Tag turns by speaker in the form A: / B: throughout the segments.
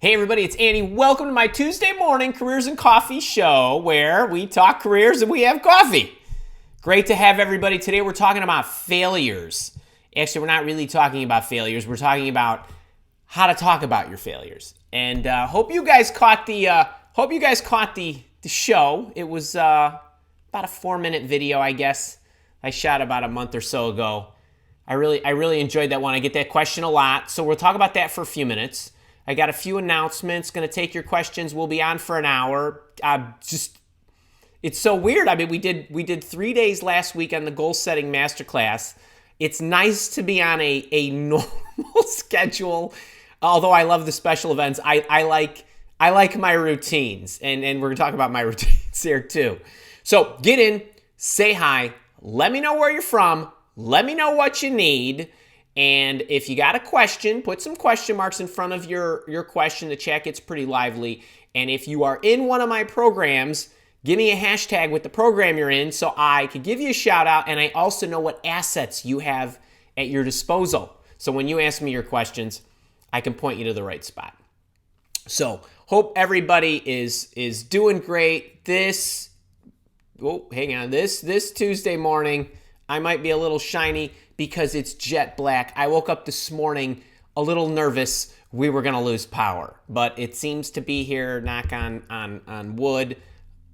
A: Hey everybody, it's Andy. Welcome to my Tuesday morning Careers and Coffee show where we talk careers and we have coffee. Great to have everybody. Today we're talking about failures. Actually, we're not really talking about failures. We're talking about how to talk about your failures. And hope you guys caught the show. It was about a 4-minute video, I guess. I shot about a month or so ago. I really enjoyed that one. I get that question a lot, so we'll talk about that for a few minutes. I got a few announcements. Going to take your questions. We'll be on for an hour. It's so weird. I mean, we did 3 days last week on the goal setting masterclass. It's nice to be on a normal schedule. Although I love the special events, I like my routines, and we're going to talk about my routines here too. So get in, say hi, let me know where you're from, let me know what you need. And if you got a question, put some question marks in front of your question. The chat gets pretty lively. And if you are in one of my programs, give me a hashtag with the program you're in so I could give you a shout out, and I also know what assets you have at your disposal. So when you ask me your questions, I can point you to the right spot. So hope everybody is doing great. This Tuesday morning, I might be a little shiny because it's jet black. I woke up this morning a little nervous we were going to lose power, but it seems to be here. Knock on wood.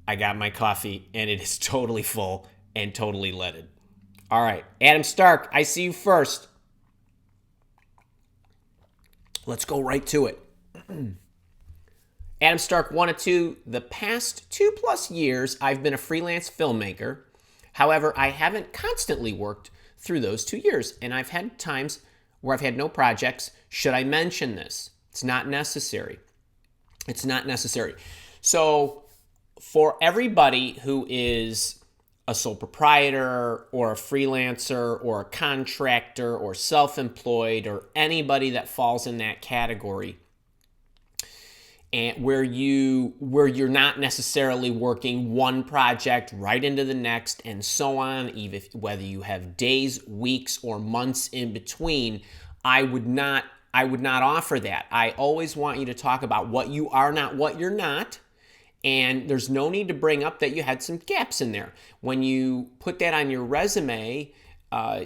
A: I got my coffee, and it is totally full and totally leaded. All right, Adam Stark, I see you first. Let's go right to it. Adam Stark wanted to. The past 2+ years, I've been a freelance filmmaker. However, I haven't constantly worked through those 2 years, and I've had times where I've had no projects. Should I mention this? It's not necessary. It's not necessary. So for everybody who is a sole proprietor or a freelancer or a contractor or self-employed or anybody that falls in that category, and where you're not necessarily working one project right into the next and so on, even whether you have days, weeks, or months in between, I would not offer that. I always want you to talk about what you are not, what you're not, and there's no need to bring up that you had some gaps in there. When you put that on your resume,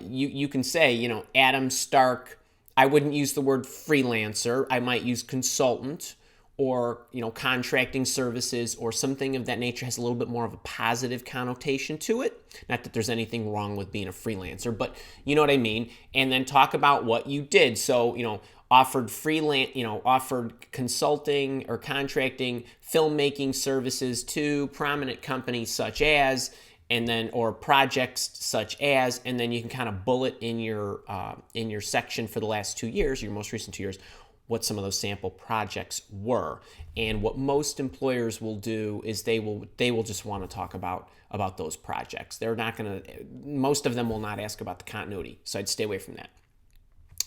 A: you can say, Adam Stark. I wouldn't use the word freelancer. I might use consultant, or contracting services, or something of that nature. Has a little bit more of a positive connotation to it. Not that there's anything wrong with being a freelancer, but you know what I mean. And then talk about what you did. So offered consulting or contracting filmmaking services to prominent companies such as, and then or projects such as, and then you can kind of bullet in your section for the last 2 years, your most recent 2 years, what some of those sample projects were. And what most employers will do is they will just want to talk about those projects. They're not going to, most of them will not ask about the continuity. So I'd stay away from that.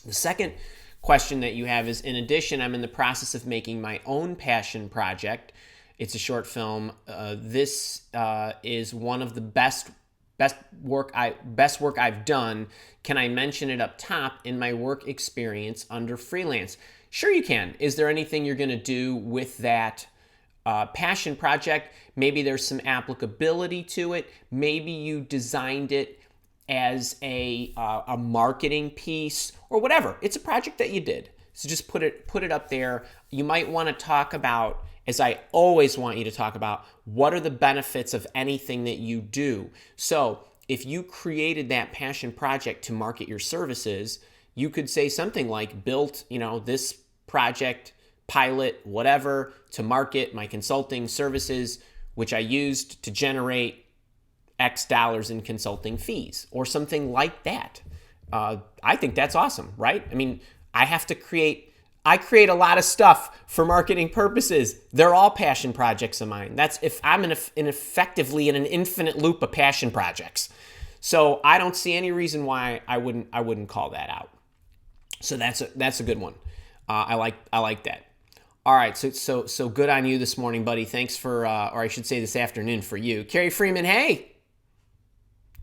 A: The second question that you have is, in addition, I'm in the process of making my own passion project. It's a short film. This is one of the best work I've done. Can I mention it up top in my work experience under freelance? Sure you can. Is there anything you're going to do with that passion project? Maybe there's some applicability to it. Maybe you designed it as a marketing piece or whatever. It's a project that you did. So just put it up there. You might want to talk about, as I always want you to talk about, what are the benefits of anything that you do. So if you created that passion project to market your services, you could say something like, built, this project, pilot, whatever, to market my consulting services, which I used to generate X dollars in consulting fees, or something like that. I think that's awesome, right? I mean, I create a lot of stuff for marketing purposes. They're all passion projects of mine. That's if I'm effectively in an infinite loop of passion projects. So I don't see any reason why I wouldn't call that out. So that's a good one. I like that. All right, so good on you this morning, buddy. Thanks for, or I should say this afternoon for you. Carrie Freeman, hey.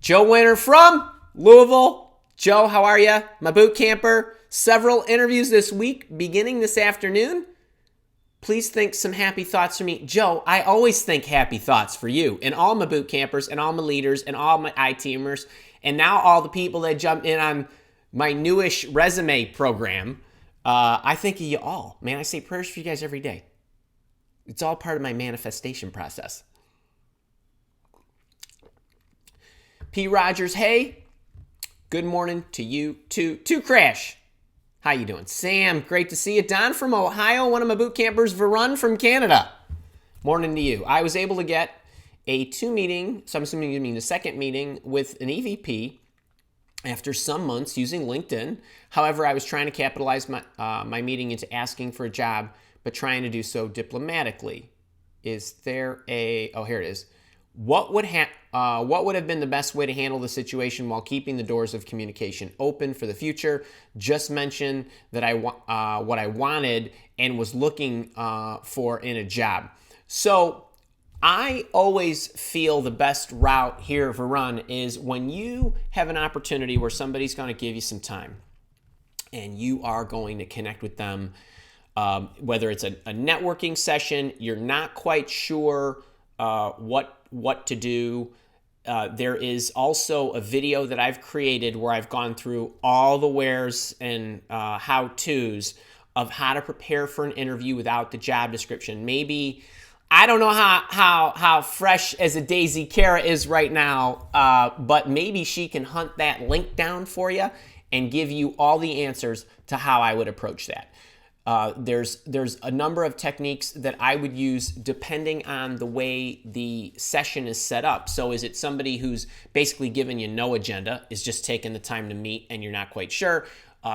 A: Joe Winter from Louisville. Joe, how are you? My boot camper. Several interviews this week, beginning this afternoon. please think some happy thoughts for me. Joe, I always think happy thoughts for you and all my boot campers and all my leaders and all my I-teamers and now all the people that jumped in on my newish resume program. I think of you all. Man, I say prayers for you guys every day. It's all part of my manifestation process. P. Rogers, hey, good morning to you too. Crash, how you doing? Sam, great to see you. Don from Ohio, one of my boot campers. Varun from Canada, morning to you. I was able to get a 2-meeting, so I'm assuming you mean the second meeting with an EVP after some months using LinkedIn. However, I was trying to capitalize my meeting into asking for a job, but trying to do so diplomatically. Is there a, oh, here it is. What would have been the best way to handle the situation while keeping the doors of communication open for the future? Just mention that what I wanted and was looking for in a job. So I always feel the best route here, Varun, is when you have an opportunity where somebody's going to give you some time and you are going to connect with them, whether it's a networking session, you're not quite sure what to do. There is also a video that I've created where I've gone through all the wheres and how-tos of how to prepare for an interview without the job description. Maybe, I don't know how fresh as a daisy Kara is right now, but maybe she can hunt that link down for you and give you all the answers to how I would approach that. There's a number of techniques that I would use depending on the way the session is set up. So is it somebody who's basically given you no agenda, is just taking the time to meet and you're not quite sure?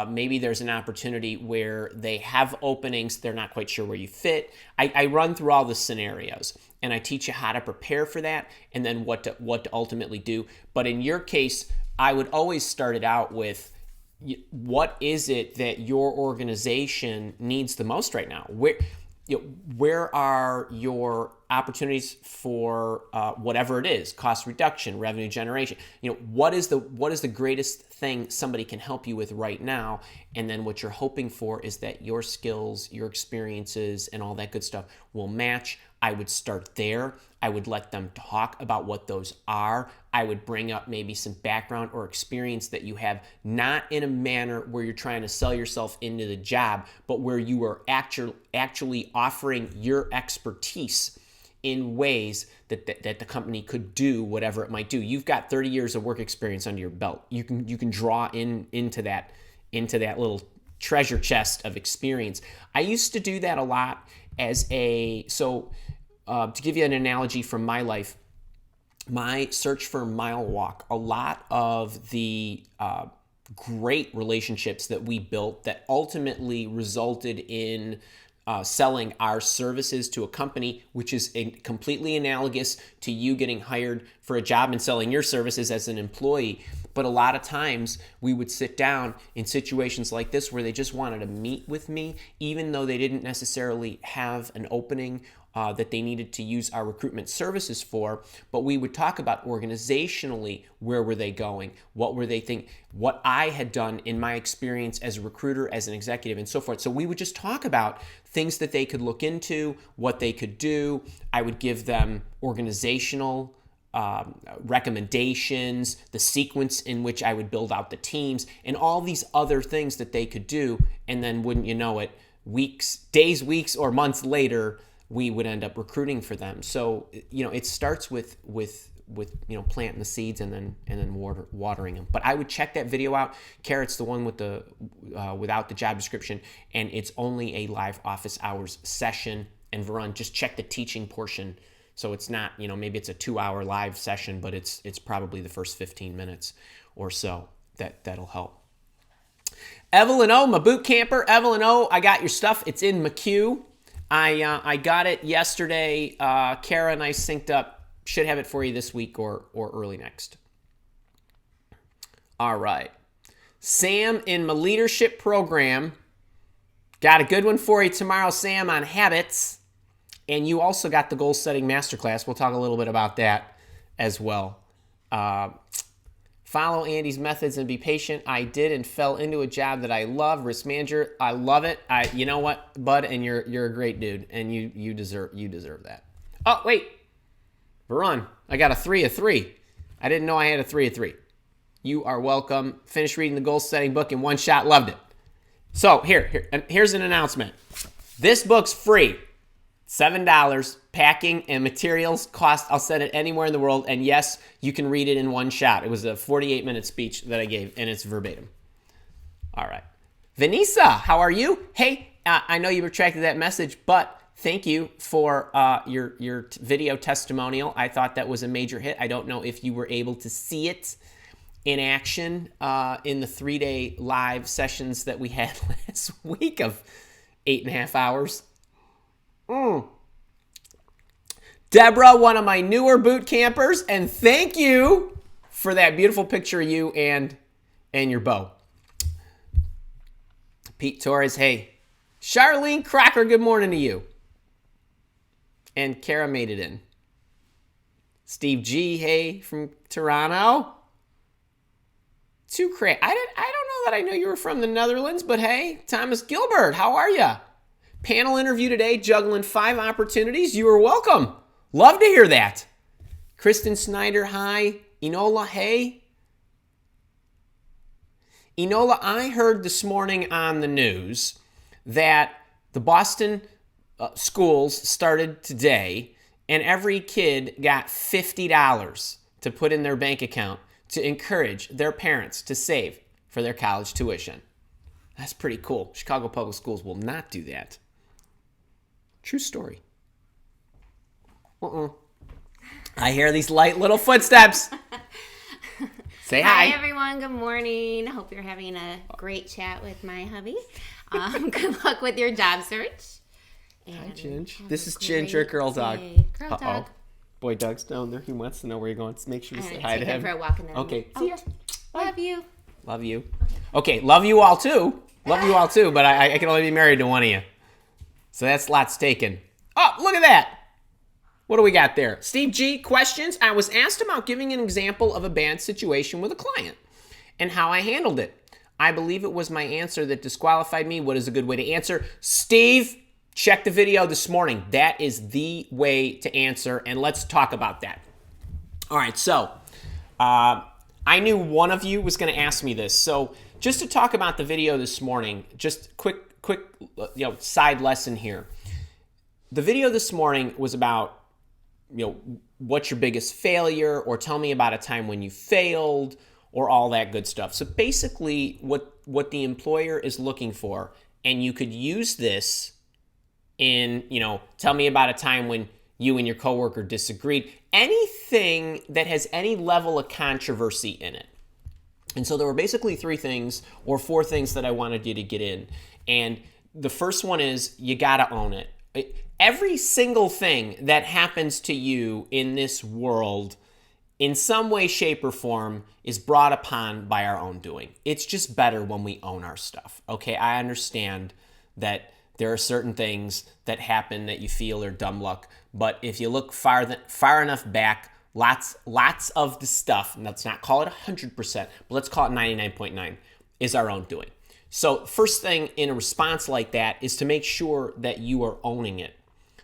A: Maybe there's an opportunity where they have openings, they're not quite sure where you fit. I run through all the scenarios and I teach you how to prepare for that and then what to ultimately do. But in your case, I would always start it out with, what is it that your organization needs the most right now? Where are your opportunities for whatever it is, cost reduction, revenue generation? What is the greatest thing somebody can help you with right now? And then what you're hoping for is that your skills, your experiences, and all that good stuff will match. I would start there. I would let them talk about what those are. I would bring up maybe some background or experience that you have, not in a manner where you're trying to sell yourself into the job, but where you are actually offering your expertise in ways that the company could do whatever it might do. You've got 30 years of work experience under your belt. You can draw into that little treasure chest of experience. I used to do that a lot to give you an analogy from my life, my search firm Mile Walk, a lot of the great relationships that we built that ultimately resulted in selling our services to a company, which is completely analogous to you getting hired for a job and selling your services as an employee. But a lot of times we would sit down in situations like this where they just wanted to meet with me, even though they didn't necessarily have an opening that they needed to use our recruitment services for. But we would talk about organizationally, where were they going? What were they thinking? What I had done in my experience as a recruiter, as an executive, and so forth. So we would just talk about things that they could look into, what they could do. I would give them organizational recommendations, the sequence in which I would build out the teams, and all these other things that they could do. And then wouldn't you know it, days, weeks, or months later, we would end up recruiting for them. So, it starts with planting the seeds and then watering them. But I would check that video out. Carrot's the one with without the job description, and it's only a live office hours session. And Varun, just check the teaching portion. So it's not, maybe it's a 2-hour live session, but it's probably the first 15 minutes or so that'll help. Evelyn O, my boot camper. Evelyn O, I got your stuff. It's in McHugh. I got it yesterday. Kara and I synced up. Should have it for you this week or early next. All right. Sam, in my leadership program, got a good one for you tomorrow, Sam, on habits. And you also got the goal setting masterclass. We'll talk a little bit about that as well. Follow Andy's methods and be patient. I did and fell into a job that I love. Risk manager. I love it. You know what, bud? And you're a great dude, and you deserve that. Oh wait, Varun, I got a 3 of 3. I didn't know I had a 3 of 3. You are welcome. Finished reading the goal setting book in one shot. Loved it. So here's an announcement. This book's free. $7. Packing and materials cost. I'll send it anywhere in the world. And yes, you can read it in one shot. It was a 48-minute speech that I gave, and it's verbatim. All right. Vanessa, how are you? Hey, I know you retracted that message, but thank you for your video testimonial. I thought that was a major hit. I don't know if you were able to see it in action in the 3-day live sessions that we had last week of 8.5 hours. Deborah, one of my newer boot campers, and thank you for that beautiful picture of you and your bow. Pete Torres, hey. Charlene Crocker, good morning to you. And Kara made it in. Steve G, hey, from Toronto. I don't know that I know you were from the Netherlands, but hey, Thomas Gilbert, how are you? Panel interview today, juggling 5 opportunities. You are welcome. Love to hear that. Kristen Snyder, hi. Enola, hey. Enola, I heard this morning on the news that the Boston schools started today, and every kid got $50 to put in their bank account to encourage their parents to save for their college tuition. That's pretty cool. Chicago Public Schools will not do that. True story. I hear these light little footsteps. Say hi.
B: Hi, everyone. Good morning. Hope you're having a great chat with my hubby. Good luck with your job search.
A: Hi, Ginge. This is Ginger, girl dog.
B: Girl dog.
A: Boy Doug's down there. He wants to know where you're going. So make sure you say hi to
B: take
A: him.
B: for a walk and then
A: Okay. See ya.
B: Love you.
A: Love you. Okay, love you all too. Love you all too, but I can only be married to one of you. So that's lots taken. Oh, look at that. What do we got there? Steve G, questions. I was asked about giving an example of a bad situation with a client and how I handled it. I believe it was my answer that disqualified me. What is a good way to answer? Steve, check the video this morning. That is the way to answer, and let's talk about that. All right, so I knew one of you was going to ask me this. So just to talk about the video this morning, just quick side lesson here. The video this morning was about what's your biggest failure, or tell me about a time when you failed, or all that good stuff. So basically what the employer is looking for, and you could use this in, tell me about a time when you and your coworker disagreed, anything that has any level of controversy in it. And so there were basically 3 things or 4 things that I wanted you to get in. And the first one is you got to own it. Every single thing that happens to you in this world, in some way, shape, or form, is brought upon by our own doing. It's just better when we own our stuff. Okay, I understand that there are certain things that happen that you feel are dumb luck, but if you look far enough back, lots of the stuff, and let's not call it 100%, but let's call it 99.9, is our own doing. So first thing in a response like that is to make sure that you are owning it.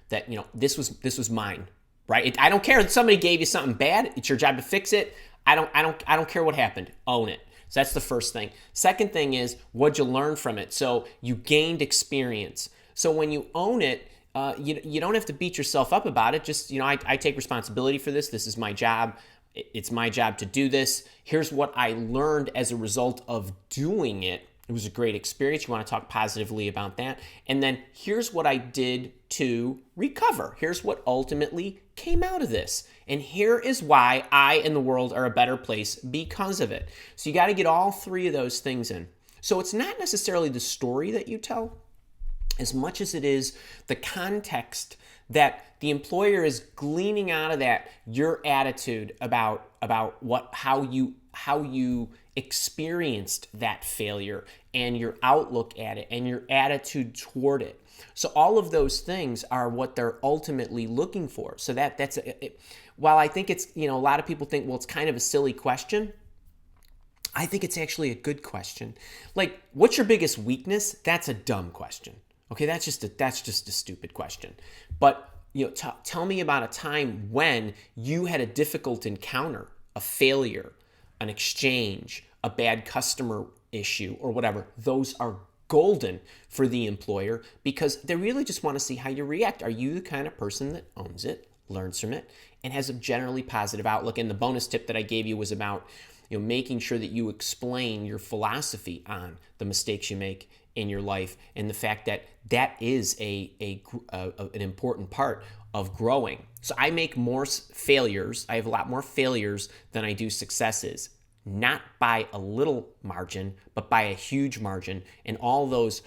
A: That, this was mine, right? I don't care that somebody gave you something bad. It's your job to fix it. I don't care what happened. Own it. So that's the first thing. Second thing is, what'd you learn from it? So you gained experience. So when you own it, you don't have to beat yourself up about it. Just, I take responsibility for this. This is my job. It's my job to do this. Here's what I learned as a result of doing it. It was a great experience. You want to talk positively about that. And then here's what I did to recover. Here's what ultimately came out of this. And here is why I and the world are a better place because of it. So you got to get all 3 of those things in. So it's not necessarily the story that you tell as much as it is the context that the employer is gleaning out of that, your attitude about how you experienced that failure and your outlook at it and your attitude toward it. So all of those things are what they're ultimately looking for. So while I think it's, a lot of people think, well, it's kind of a silly question. I think it's actually a good question. Like, what's your biggest weakness? That's a dumb question. Okay, that's just a stupid question. But tell me about a time when you had a difficult encounter, a failure, an exchange, a bad customer issue, or whatever. Those are golden for the employer because they really just want to see how you react. Are you the kind of person that owns it, learns from it, and has a generally positive outlook? And the bonus tip that I gave you was about making sure that you explain your philosophy on the mistakes you make in your life and the fact that that is an important part of growing. So I make more failures. I have a lot more failures than I do successes, not by a little margin, but by a huge margin. And all those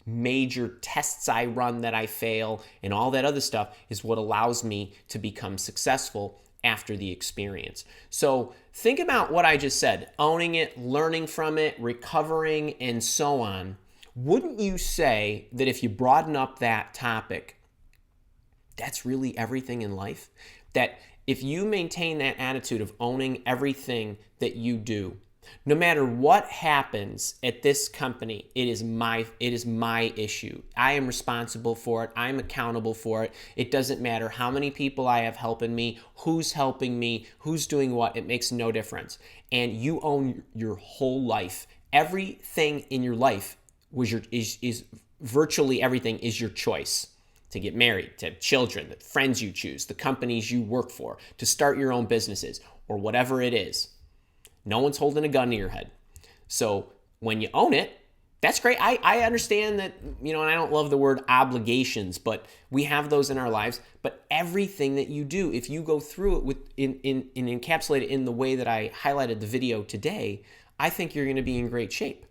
A: major tests I run that I fail and all that other stuff is what allows me to become successful after the experience. So think about what I just said, owning it, learning from it, recovering, and so on. Wouldn't you say that if you broaden up that topic, that's really everything in life? That if you maintain that attitude of owning everything that you do, no matter what happens at this company, it is my issue. I am responsible for it. I'm accountable for it. It doesn't matter how many people I have helping me, who's helping me, who's doing what. It makes no difference. And you own your whole life. Everything in your life is virtually everything is your choice. To get married, to have children, the friends you choose, the companies you work for, to start your own businesses, or whatever it is. No one's holding a gun to your head. So when you own it, that's great. I understand that, and I don't love the word obligations, but we have those in our lives. But everything that you do, if you go through it and encapsulate it in the way that I highlighted the video today, I think you're going to be in great shape.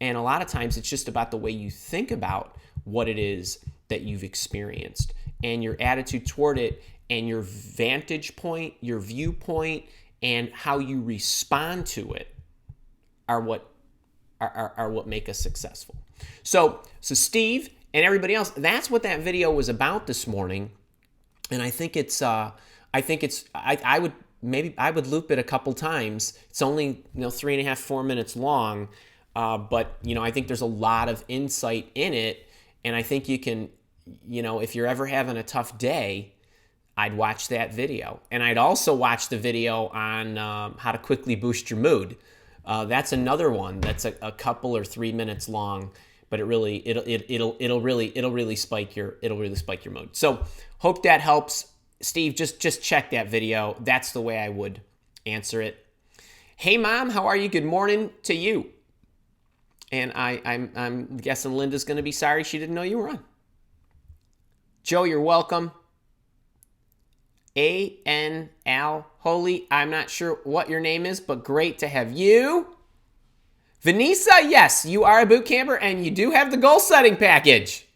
A: And a lot of times it's just about the way you think about what it is that you've experienced and your attitude toward it and your vantage point, your viewpoint, and how you respond to it are what make us successful. So Steve and everybody else, that's what that video was about this morning. And I think I would loop it a couple times. It's only 3.5, 4 minutes long. But I think there's a lot of insight in it. And I think you can, if you're ever having a tough day, I'd watch that video. And I'd also watch the video on how to quickly boost your mood. That's another one that's a couple or 3 minutes long, but it'll really spike your mood. So hope that helps. Steve, just check that video. That's the way I would answer it. Hey mom, how are you? Good morning to you. And I'm guessing Linda's going to be sorry she didn't know you were on. Joe, you're welcome. A.N.L. Holy, I'm not sure what your name is, but great to have you. Vanessa, yes, you are a boot camper and you do have the goal setting package.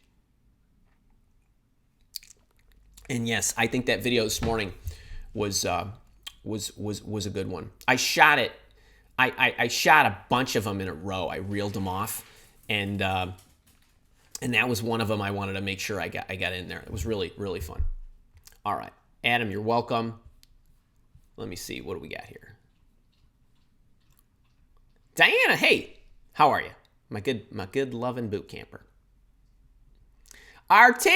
A: And yes, I think that video this morning was a good one. I shot it. I shot a bunch of them in a row. I reeled them off, and that was one of them. I wanted to make sure I got in there. It was really, really fun. All right, Adam, you're welcome. Let me see, what do we got here? Diana, hey, how are you? My good loving boot camper. RT,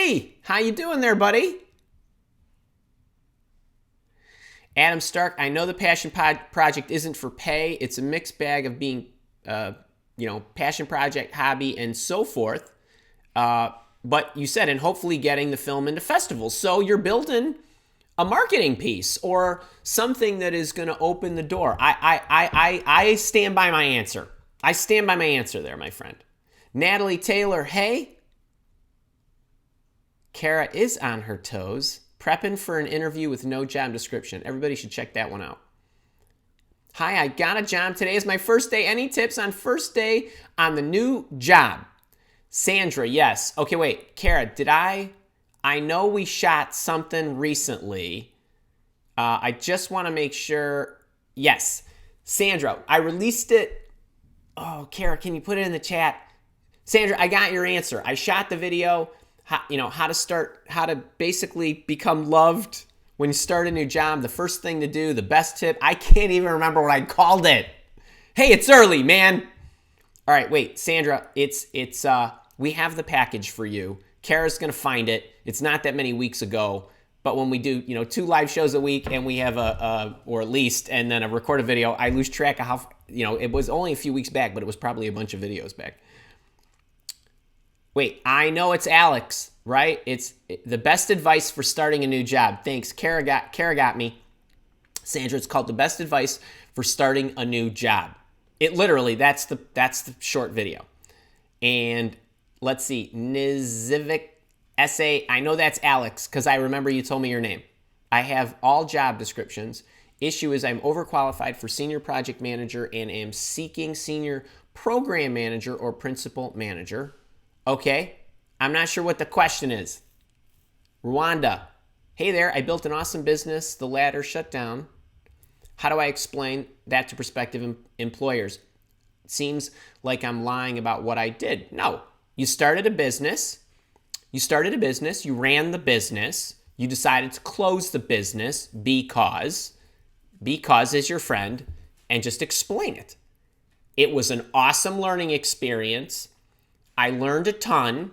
A: how you doing there, buddy? Adam Stark, I know the passion project isn't for pay. It's a mixed bag of being, passion project, hobby, and so forth. But you said, and hopefully getting the film into festivals. So you're building a marketing piece or something that is going to open the door. I stand by my answer. I stand by my answer there, my friend. Natalie Taylor, hey. Kara is on her toes. Prepping for an interview with no job description. Everybody should check that one out. Hi, I got a job. Today is my first day. Any tips on first day on the new job? Sandra, yes. Okay, wait. Kara, I know we shot something recently. I just want to make sure. Yes. Sandra, I released it. Oh, Kara, can you put it in the chat? Sandra, I got your answer. I shot the video. How to basically become loved when you start a new job. The first thing to do, the best tip. I can't even remember what I called it. Hey, it's early, man. All right, wait, Sandra, we have the package for you. Kara's going to find it. It's not that many weeks ago, but when we do, 2 live shows a week and we have or at least, and then a recorded video, I lose track of how, it was only a few weeks back, but it was probably a bunch of videos back. Wait, I know it's Alex, right? It's the best advice for starting a new job. Thanks, Kara got me. Sandra, it's called The Best Advice for Starting a New Job. It literally, that's the short video. And let's see, Nizivic essay. I know that's Alex because I remember you told me your name. I have all job descriptions. Issue is I'm overqualified for senior project manager and am seeking senior program manager or principal manager. Okay, I'm not sure what the question is. Rwanda. Hey there, I built an awesome business. The ladder shut down. How do I explain that to prospective employers? It seems like I'm lying about what I did. No, you started a business. You ran the business. You decided to close the business because is your friend, and just explain it. It was an awesome learning experience. I learned a ton.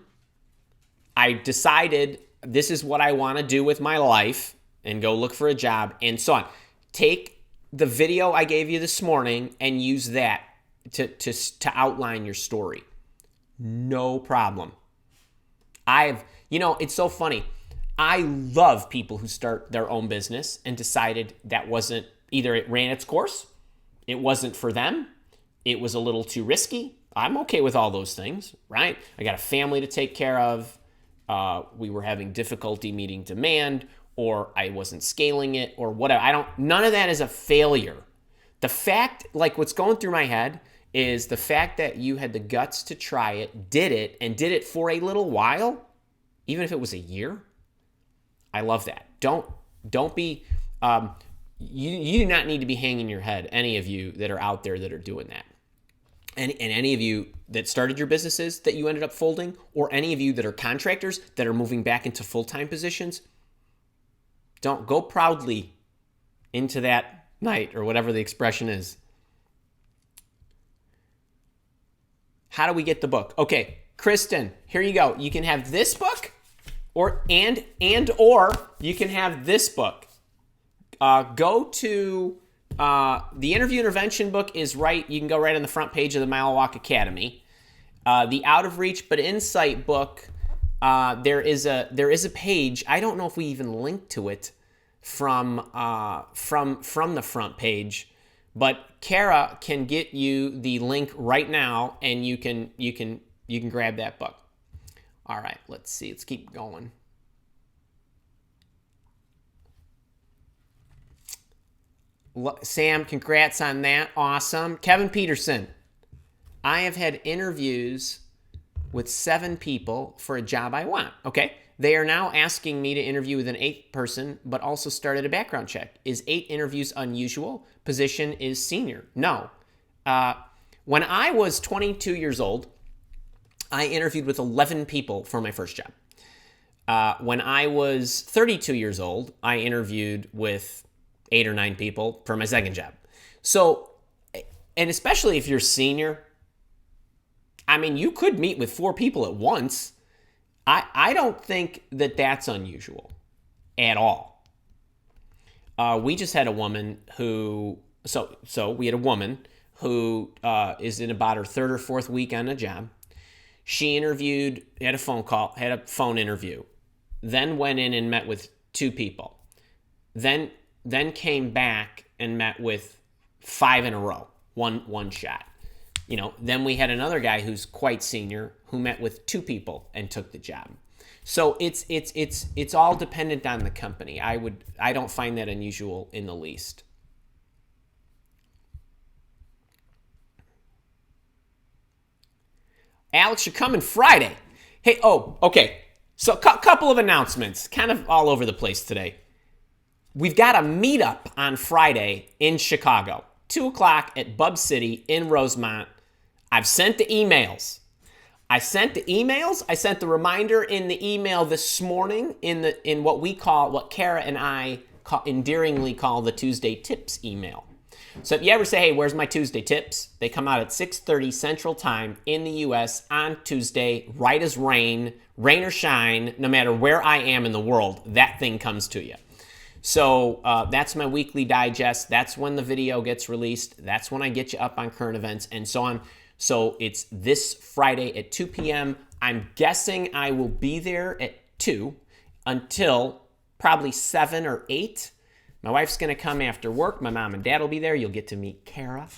A: I decided this is what I want to do with my life and go look for a job and so on. Take the video I gave you this morning and use that to outline your story. No problem. It's so funny. I love people who start their own business and decided that wasn't, either it ran its course, it wasn't for them, it was a little too risky. I'm okay with all those things, right? I got a family to take care of. We were having difficulty meeting demand, or I wasn't scaling it, or whatever. None of that is a failure. The fact, what's going through my head is the fact that you had the guts to try it, did it for a little while, even if it was a year. I love that. Don't be, you do not need to be hanging your head, any of you that are out there that are doing that. And any of you that started your businesses that you ended up folding, or any of you that are contractors that are moving back into full-time positions, don't go proudly into that night, or whatever the expression is. How do we get the book? Okay, Kristen, here you go. You can have this book, or you can have this book. Go to the Interview Intervention book is right. You can go right on the front page of the Mile Walk Academy. The Out of Reach but Insight book, there is a page. I don't know if we even linked to it from the front page, but Kara can get you the link right now, and you can grab that book. All right, let's see. Let's keep going. Sam, congrats on that. Awesome. Kevin Peterson. I have had interviews with 7 people for a job I want. Okay. They are now asking me to interview with an 8th person, but also started a background check. Is 8 interviews unusual? Position is senior. No. When I was 22 years old, I interviewed with 11 people for my first job. When I was 32 years old, I interviewed with 8 or 9 people for my second job. So, and especially if you're senior, you could meet with 4 people at once. I don't think that that's unusual at all. We just had a woman who, so we had a woman who is in about her 3rd or 4th week on a job. She interviewed, had a phone interview, then went in and met with 2 people. Then came back and met with 5 in a row, one shot. Then we had another guy who's quite senior who met with 2 people and took the job. So it's all dependent on the company. I don't find that unusual in the least. Alex, you're coming Friday. Hey, okay. So couple of announcements, kind of all over the place today. We've got a meetup on Friday in Chicago, 2 o'clock at Bub City in Rosemont. I've sent the emails. I sent the reminder in the email this morning in what Kara and I endearingly call the Tuesday Tips email. So if you ever say, hey, where's my Tuesday tips? They come out at 6:30 Central Time in the U.S. on Tuesday, right as rain or shine, no matter where I am in the world, that thing comes to you. So that's my weekly digest. That's when the video gets released. That's when I get you up on current events and so on. So it's this Friday at 2 p.m. I'm guessing I will be there at 2 until probably 7 or 8. My wife's going to come after work. My mom and dad will be there. You'll get to meet Kara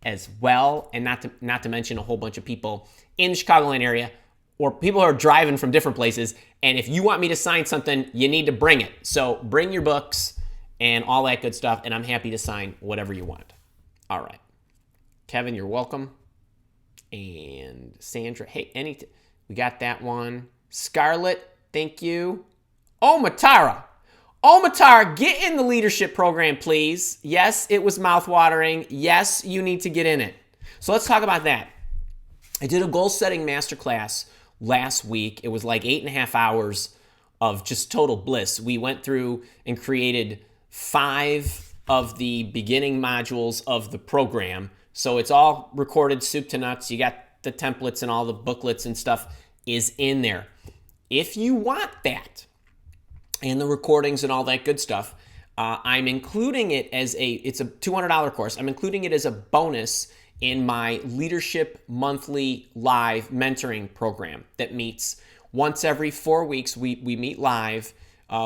A: as well. And not to mention a whole bunch of people in the Chicagoland area or people who are driving from different places. And if you want me to sign something, you need to bring it. So bring your books and all that good stuff. And I'm happy to sign whatever you want. All right. Kevin, you're welcome. And Sandra, hey, we got that one. Scarlett, thank you. Oh, Matara, get in the leadership program, please. Yes, it was mouthwatering. Yes, you need to get in it. So let's talk about that. I did a goal-setting masterclass last week. It was like 8.5 hours of just total bliss. We went through and created 5 of the beginning modules of the program. So it's all recorded soup to nuts. You got the templates and all the booklets and stuff is in there. If you want that, and the recordings and all that good stuff, I'm including it it's a $200 course. I'm including it as a bonus in my Leadership Monthly Live Mentoring Program that meets once every 4 weeks. We meet live.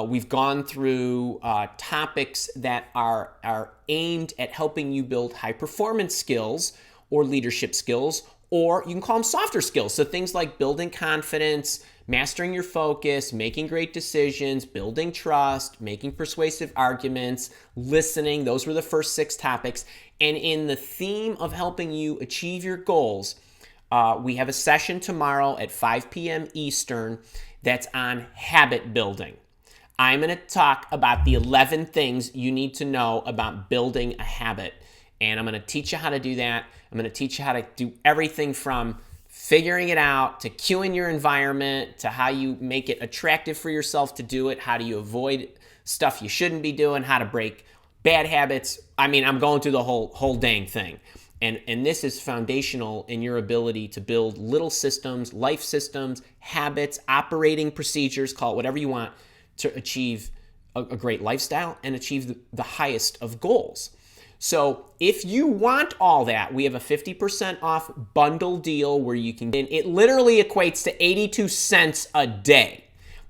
A: We've gone through topics that are aimed at helping you build high performance skills or leadership skills, or you can call them softer skills. So things like building confidence, mastering your focus, making great decisions, building trust, making persuasive arguments, listening. Those were the first 6 topics. And in the theme of helping you achieve your goals, we have a session tomorrow at 5 p.m. Eastern that's on habit building. I'm going to talk about the 11 things you need to know about building a habit. And I'm going to teach you how to do that. I'm going to teach you how to do everything from figuring it out to cueing your environment to how you make it attractive for yourself to do it, how do you avoid stuff you shouldn't be doing, how to break bad habits. I mean, I'm going through the whole dang thing. And this is foundational in your ability to build little systems, life systems, habits, operating procedures, call it whatever you want, to achieve a great lifestyle and achieve the highest of goals. So if you want all that, we have a 50% off bundle deal where you can get, it literally equates to 82 cents a day.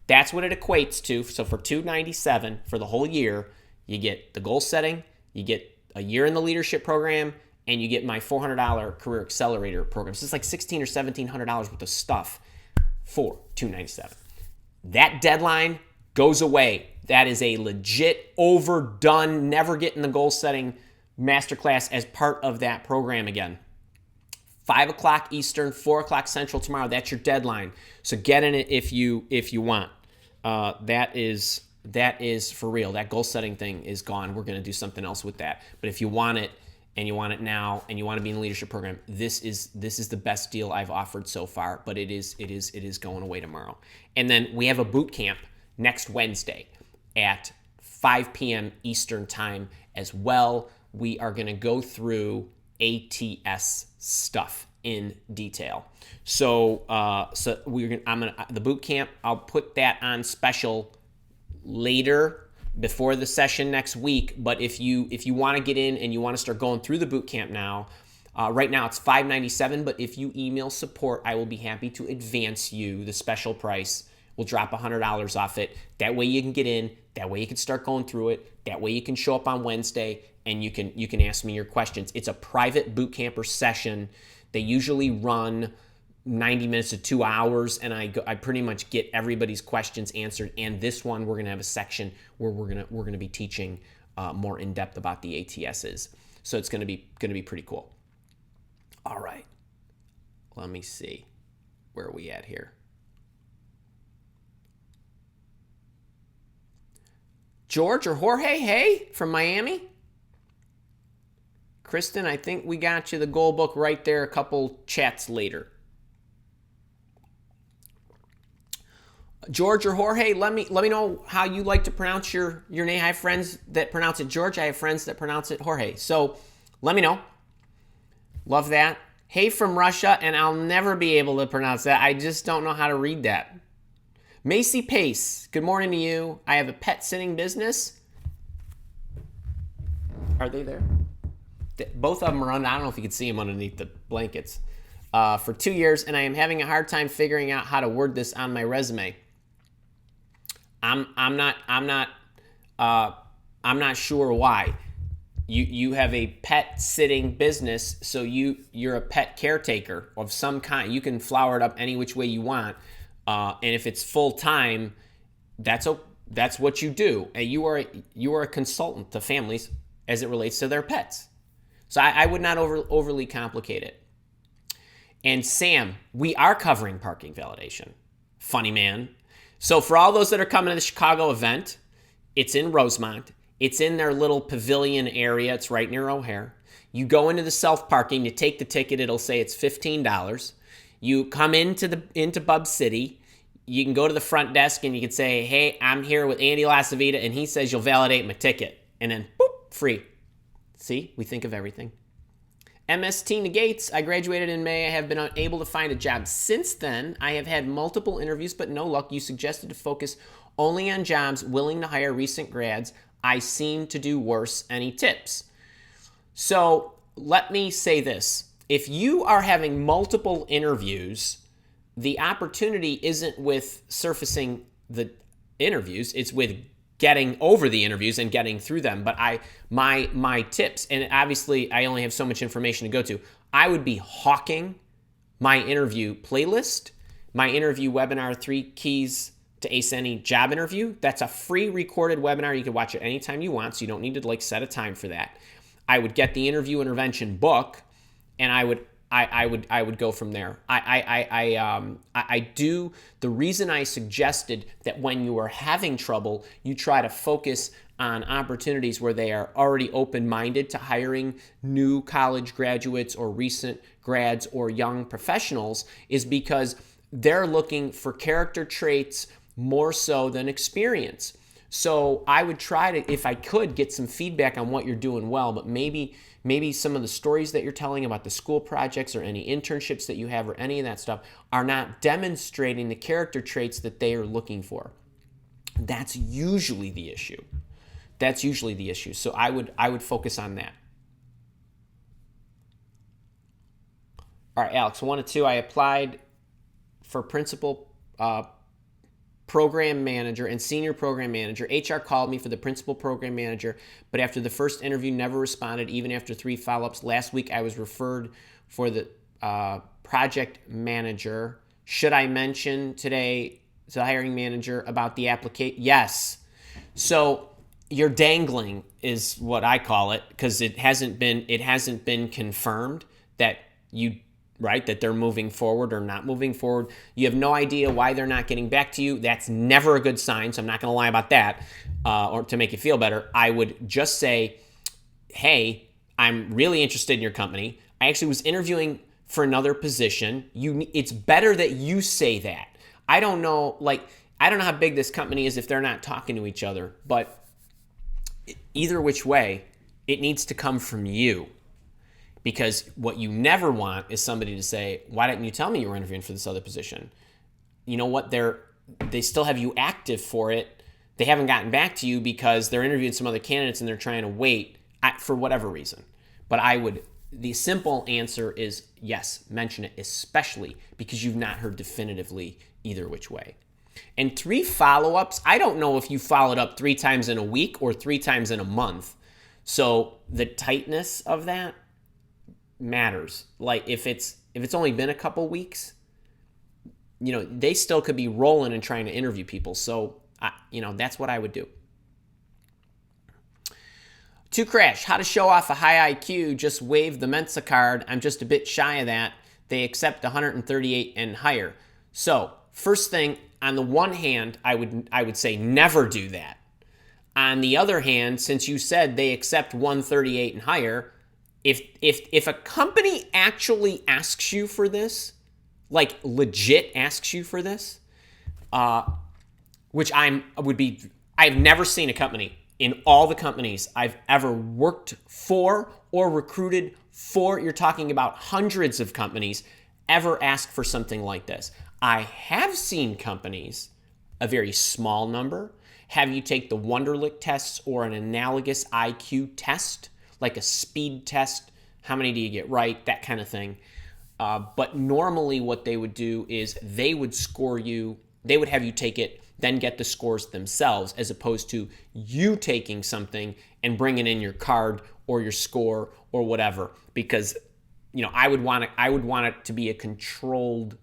A: That's what it equates to. So for $297 for the whole year, you get the goal setting, you get a year in the leadership program, and you get my $400 Career Accelerator program. So it's like $1,600 or $1,700 worth of stuff for $297. That deadline goes away. That is a legit overdone, never getting the goal setting masterclass as part of that program again. 5 o'clock Eastern, 4 o'clock Central tomorrow. That's your deadline. So get in it if you want. That is for real. That goal setting thing is gone. We're going to do something else with that. But if you want it and you want it now and you want to be in the leadership program, this is the best deal I've offered so far. But it is going away tomorrow. And then we have a boot camp next Wednesday at 5 p.m. Eastern time as well. We are going to go through ATS stuff in detail. So the boot camp, I'll put that on special later before the session next week. But if you want to get in and you want to start going through the boot camp now, right now it's $597. But if you email support, I will be happy to advance you the special price. We'll drop $100 off it. That way you can get in. That way you can start going through it. That way you can show up on Wednesday and you can ask me your questions. It's a private boot camper session. They usually run 90 minutes to 2 hours, and I pretty much get everybody's questions answered. And this one, we're gonna have a section where we're gonna be teaching more in depth about the ATSs. So it's gonna be pretty cool. All right, let me see, where are we at here? George or Jorge, hey, from Miami. Kristen, I think we got you the goal book right there a couple chats later. George or Jorge, let me know how you like to pronounce your name. I have friends that pronounce it George. I have friends that pronounce it Jorge. So Let me know. Love that. Hey from Russia, and I'll never be able to pronounce that. I just don't know how to read that. Macy Pace, good morning to you. I have a pet sitting business. Are they there? Both of them are on. I don't know if you can see them underneath the blankets. For 2 years, and I am having a hard time figuring out how to word this on my resume. I'm not sure why. You have a pet sitting business, so you're a pet caretaker of some kind. You can flower it up any which way you want, and if it's full time, that's what you do. And you are a consultant to families as it relates to their pets. So I would not overly complicate it. And Sam, we are covering parking validation. Funny man. So for all those that are coming to the Chicago event, it's in Rosemont. It's in their little pavilion area. It's right near O'Hare. You go into the self-parking. You take the ticket. It'll say it's $15. You come into Bub City. You can go to the front desk and you can say, hey, I'm here with Andy LaCivita, and he says you'll validate my ticket. And then, boop, free. See, we think of everything. MS Tina Gates, I graduated in May. I have been unable to find a job since then. I have had multiple interviews, but no luck. You suggested to focus only on jobs willing to hire recent grads. I seem to do worse. Any tips? So let me say this. If you are having multiple interviews, the opportunity isn't with surfacing the interviews. It's with getting over the interviews and getting through them. But my tips, and obviously I only have so much information to go to, I would be hawking my interview playlist, my interview webinar, 3 Keys to Ace Any Job Interview. That's a free recorded webinar. You can watch it anytime you want, so you don't need to set a time for that. I would get the Interview Intervention book, and I would go from there. I do. The reason I suggested that when you are having trouble, you try to focus on opportunities where they are already open-minded to hiring new college graduates or recent grads or young professionals is because they're looking for character traits more so than experience. So I would try to, if I could, get some feedback on what you're doing well, but maybe some of the stories that you're telling about the school projects or any internships that you have or any of that stuff are not demonstrating the character traits that they are looking for. That's usually the issue. So I would focus on that. All right, Alex, 1 of 2. I applied for principal program manager and senior program manager. HR called me for the principal program manager, but after the first interview, never responded, even after 3 follow-ups. Last week, I was referred for the project manager. Should I mention today to the hiring manager about the application? Yes. So you're dangling is what I call it, because it hasn't been confirmed that that they're moving forward or not moving forward. You have no idea why they're not getting back to you. That's never a good sign, so I'm not going to lie about that. Or to make you feel better, I would just say, hey, I'm really interested in your company. I actually was interviewing for another position. It's better that you say that. I don't know how big this company is if they're not talking to each other, but either which way, it needs to come from you. Because what you never want is somebody to say, why didn't you tell me you were interviewing for this other position? You know what? They still have you active for it. They haven't gotten back to you because they're interviewing some other candidates and they're trying to wait for whatever reason. But the simple answer is yes, mention it, especially because you've not heard definitively either which way. And 3 follow-ups, I don't know if you followed up 3 times in a week or 3 times in a month. So the tightness of that matters. Like if it's only been a couple weeks, they still could be rolling and trying to interview people. So that's what I would do. To Crash, how to show off a high IQ, just wave the Mensa card. I'm just a bit shy of that. They accept 138 and higher. So first thing, on the one hand, I would say never do that. On the other hand, since you said they accept 138 and higher, if a company actually asks you for this, like legit asks you for this, which I've never seen a company in all the companies I've ever worked for or recruited for, you're talking about hundreds of companies, ever ask for something like this. I have seen companies, a very small number, have you take the Wonderlic tests or an analogous IQ test, like a speed test. How many do you get right? That kind of thing. But normally what they would do is they would score you, they would have you take it, then get the scores themselves, as opposed to you taking something and bringing in your card or your score or whatever. Because, I would want it to be a controlled.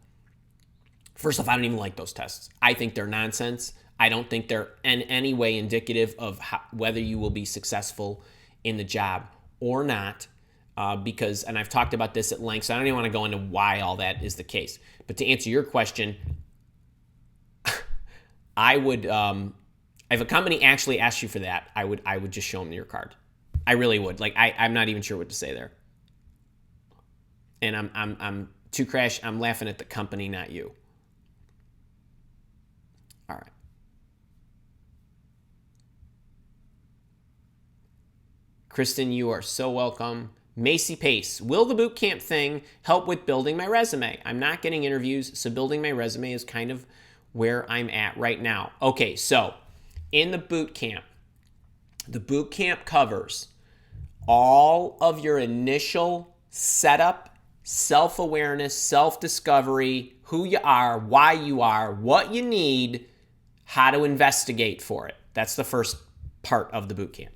A: First off, I don't even like those tests. I think they're nonsense. I don't think they're in any way indicative of whether you will be successful in the job or not. Because, and I've talked about this at length, so I don't even want to go into why all that is the case. But to answer your question, I would, if a company actually asked you for that, I would just show them your card. I really would. Like, I'm not even sure what to say there. And I'm too crash. I'm laughing at the company, not you. All right. Kristen, you are so welcome. Macy Pace, will the boot camp thing help with building my resume? I'm not getting interviews, so building my resume is kind of where I'm at right now. Okay, so in the boot camp covers all of your initial setup, self-awareness, self-discovery, who you are, why you are, what you need, how to investigate for it. That's the first part of the boot camp.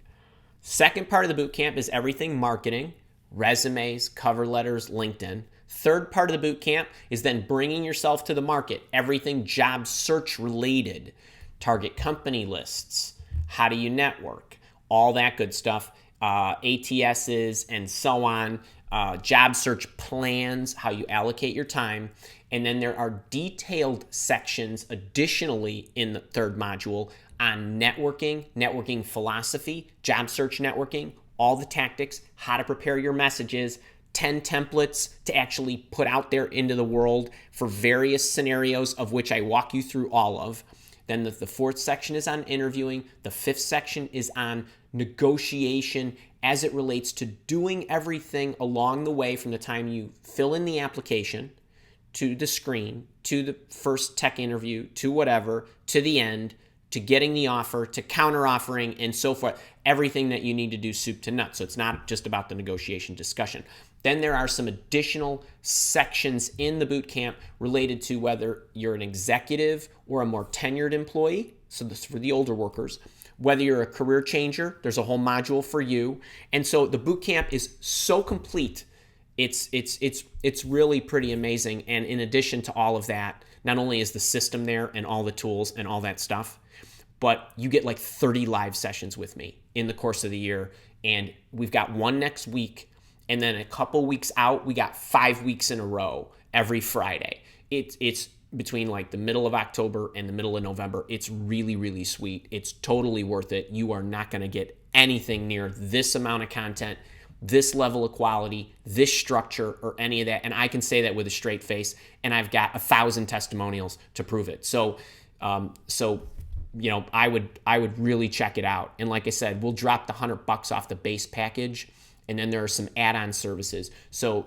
A: Second part of the boot camp is everything marketing, resumes, cover letters, LinkedIn. Third part of the boot camp is then bringing yourself to the market, everything job search related, target company lists, how do you network, all that good stuff, ATSs and so on, job search plans, how you allocate your time. And then there are detailed sections additionally in the third module on networking philosophy, job search networking, all the tactics, how to prepare your messages, 10 templates to actually put out there into the world for various scenarios, of which I walk you through all of. Then the fourth section is on interviewing. The fifth section is on negotiation as it relates to doing everything along the way from the time you fill in the application to the screen, to the first tech interview, to whatever, to the end, to getting the offer, to counter offering, and so forth. Everything that you need to do soup to nuts. So it's not just about the negotiation discussion. Then there are some additional sections in the boot camp related to whether you're an executive or a more tenured employee. So this is for the older workers. Whether you're a career changer, there's a whole module for you. And so the boot camp is so complete. It's really pretty amazing. And in addition to all of that, not only is the system there and all the tools and all that stuff, but you get like 30 live sessions with me in the course of the year. And we've got one next week. And then a couple weeks out, we got 5 weeks in a row every Friday. It's between like the middle of October and the middle of November. It's really, really sweet. It's totally worth it. You are not going to get anything near this amount of content, this level of quality, this structure, or any of that. And I can say that with a straight face. And I've got 1,000 testimonials to prove it. So I would really check it out. And like I said, we'll drop the $100 off the base package. And then there are some add-on services. So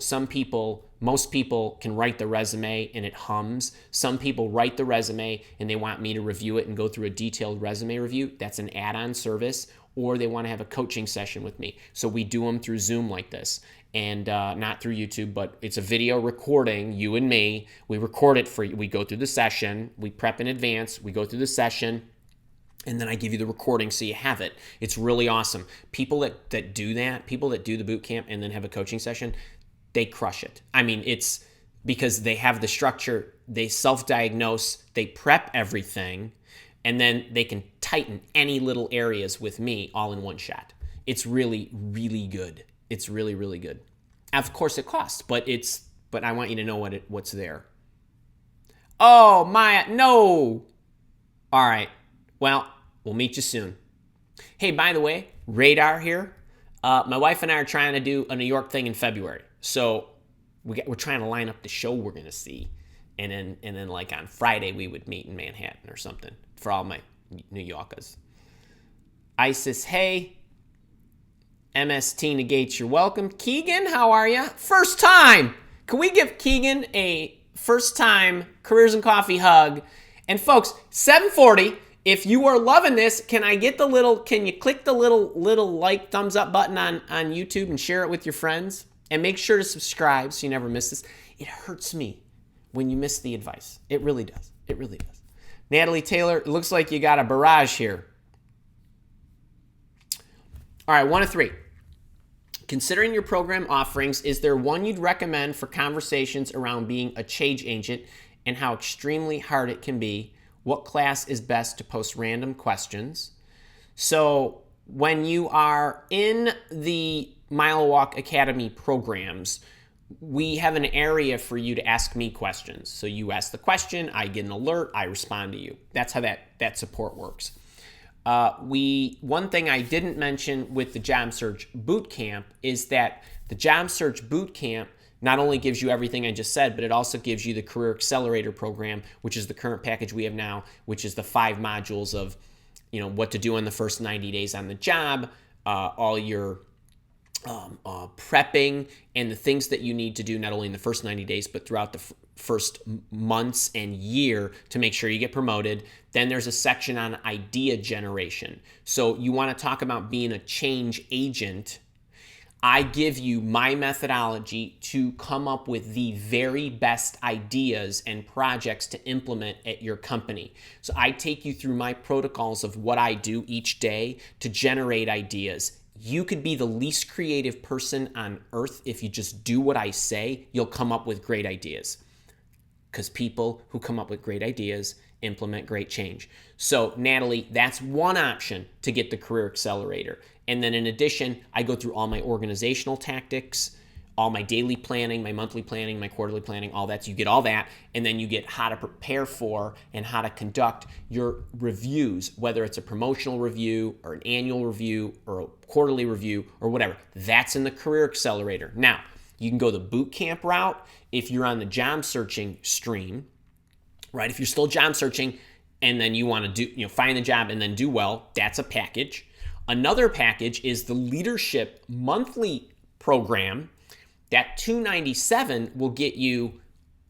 A: most people can write the resume and it hums. Some people write the resume and they want me to review it and go through a detailed resume review. That's an add-on service. Or they want to have a coaching session with me. So we do them through Zoom like this. And not through YouTube, but it's a video recording, you and me. We record it for you. We go through the session. We prep in advance. We go through the session. And then I give you the recording so you have it. It's really awesome. People that do that, people that do the boot camp and then have a coaching session, they crush it. I mean, it's because they have the structure, they self-diagnose, they prep everything, and then they can tighten any little areas with me all in one shot. It's really, really good. It's really, really good. Of course it costs, but I want you to know what's there. Oh, Maya, no. All right. Well, we'll meet you soon. Hey, by the way, Radar here. My wife and I are trying to do a New York thing in February. So we're trying to line up the show we're going to see. And then like on Friday, we would meet in Manhattan or something for all my New Yorkers. Isis, hey. MS Tina Gates, you're welcome. Keegan, how are you? First time. Can we give Keegan a first time Careers and Coffee hug? And folks, 740. If you are loving this, can you click the little like thumbs up button on YouTube and share it with your friends? And make sure to subscribe so you never miss this. It hurts me when you miss the advice. It really does. It really does. Natalie Taylor, it looks like you got a barrage here. All right, 1 of 3. Considering your program offerings, is there one you'd recommend for conversations around being a change agent and how extremely hard it can be? What class is best to post random questions? So when you are in the Mile Walk Academy programs, we have an area for you to ask me questions. So you ask the question, I get an alert, I respond to you. That's how that support works. One thing I didn't mention with the Job Search Bootcamp is that the Job Search Bootcamp not only gives you everything I just said, but it also gives you the Career Accelerator program, which is the current package we have now, which is the 5 modules of, what to do in the first 90 days on the job, all your prepping and the things that you need to do not only in the first 90 days, but throughout the first months and year to make sure you get promoted. Then there's a section on idea generation. So you want to talk about being a change agent. I give you my methodology to come up with the very best ideas and projects to implement at your company. So I take you through my protocols of what I do each day to generate ideas. You could be the least creative person on earth. If you just do what I say, you'll come up with great ideas. Because people who come up with great ideas implement great change. So, Natalie, that's one option to get the Career Accelerator. And then in addition, I go through all my organizational tactics, all my daily planning, my monthly planning, my quarterly planning, all that. So you get all that, and then you get how to prepare for and how to conduct your reviews, whether it's a promotional review or an annual review or a quarterly review or whatever. That's in the Career Accelerator. Now, you can go the boot camp route if you're on the job searching stream, right? If you're still job searching and then you want to find the job and then do well, that's a package. Another package is the Leadership Monthly Program. That $297 will get you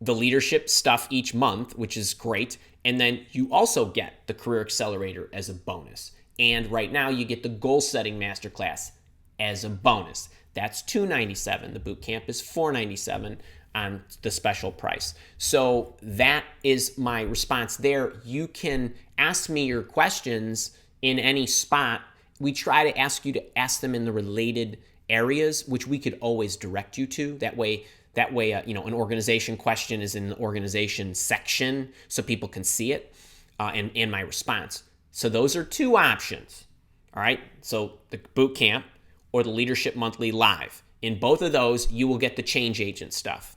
A: the leadership stuff each month, which is great. And then you also get the Career Accelerator as a bonus. And right now you get the Goal Setting Masterclass as a bonus. That's $297. The boot camp is $497 on the special price. So that is my response there. You can ask me your questions in any spot. We try to ask you to ask them in the related areas, which we could always direct you to. That way, an organization question is in the organization section so people can see it and my response. So those are 2 options. All right. So the boot camp or the Leadership Monthly Live. In both of those, you will get the change agent stuff.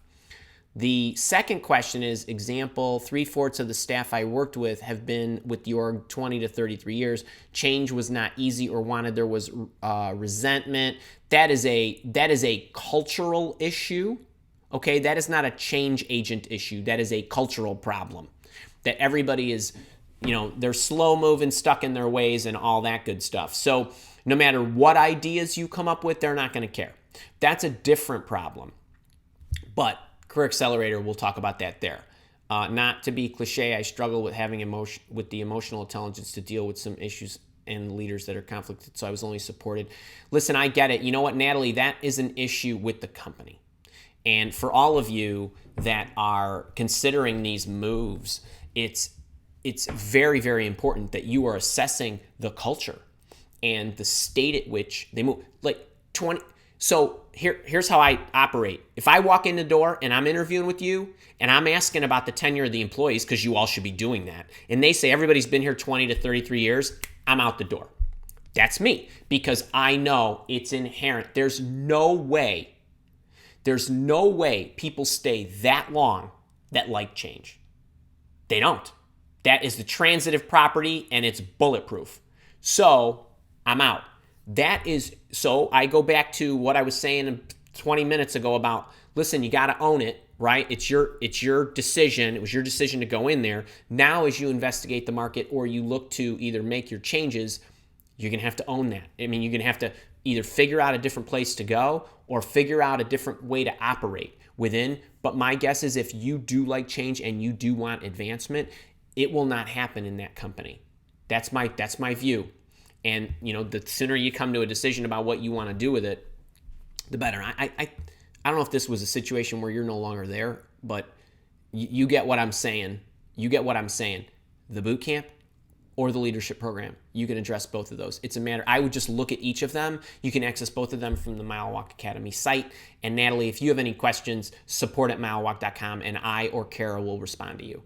A: The second question is, example, 3/4 of the staff I worked with have been with the org 20 to 33 years. Change was not easy or wanted. There was resentment. That is a cultural issue. Okay, that is not a change agent issue. That is a cultural problem. That everybody is, they're slow moving, stuck in their ways and all that good stuff. So no matter what ideas you come up with, they're not going to care. That's a different problem. But Career Accelerator, we'll talk about that there. Not to be cliche, I struggle with having the emotional intelligence to deal with some issues and leaders that are conflicted, so I was only supported. Listen, I get it. You know what, Natalie? That is an issue with the company. And for all of you that are considering these moves, it's very, very important that you are assessing the culture and the state at which they move. So here's how I operate. If I walk in the door and I'm interviewing with you and I'm asking about the tenure of the employees, because you all should be doing that, and they say everybody's been here 20 to 33 years, I'm out the door. That's me, because I know it's inherent. There's no way people stay that long that like change. They don't. That is the transitive property and it's bulletproof. So I'm out. So I go back to what I was saying 20 minutes ago about, listen, you got to own it, right? It's your decision. It was your decision to go in there. Now, as you investigate the market or you look to either make your changes, You're going to have to own that. I mean, you're going to have to either figure out a different place to go or figure out a different way to operate within. But my guess is if you do like change and you do want advancement, it will not happen in that company. That's my view. And, the sooner you come to a decision about what you want to do with it, the better. I don't know if this was a situation where you're no longer there, but you get what I'm saying. You get what I'm saying. The boot camp or the leadership program, you can address both of those. It's a matter, I would just look at each of them. You can access both of them from the Mile Walk Academy site. And Natalie, if you have any questions, support@milewalk.com, and I or Kara will respond to you.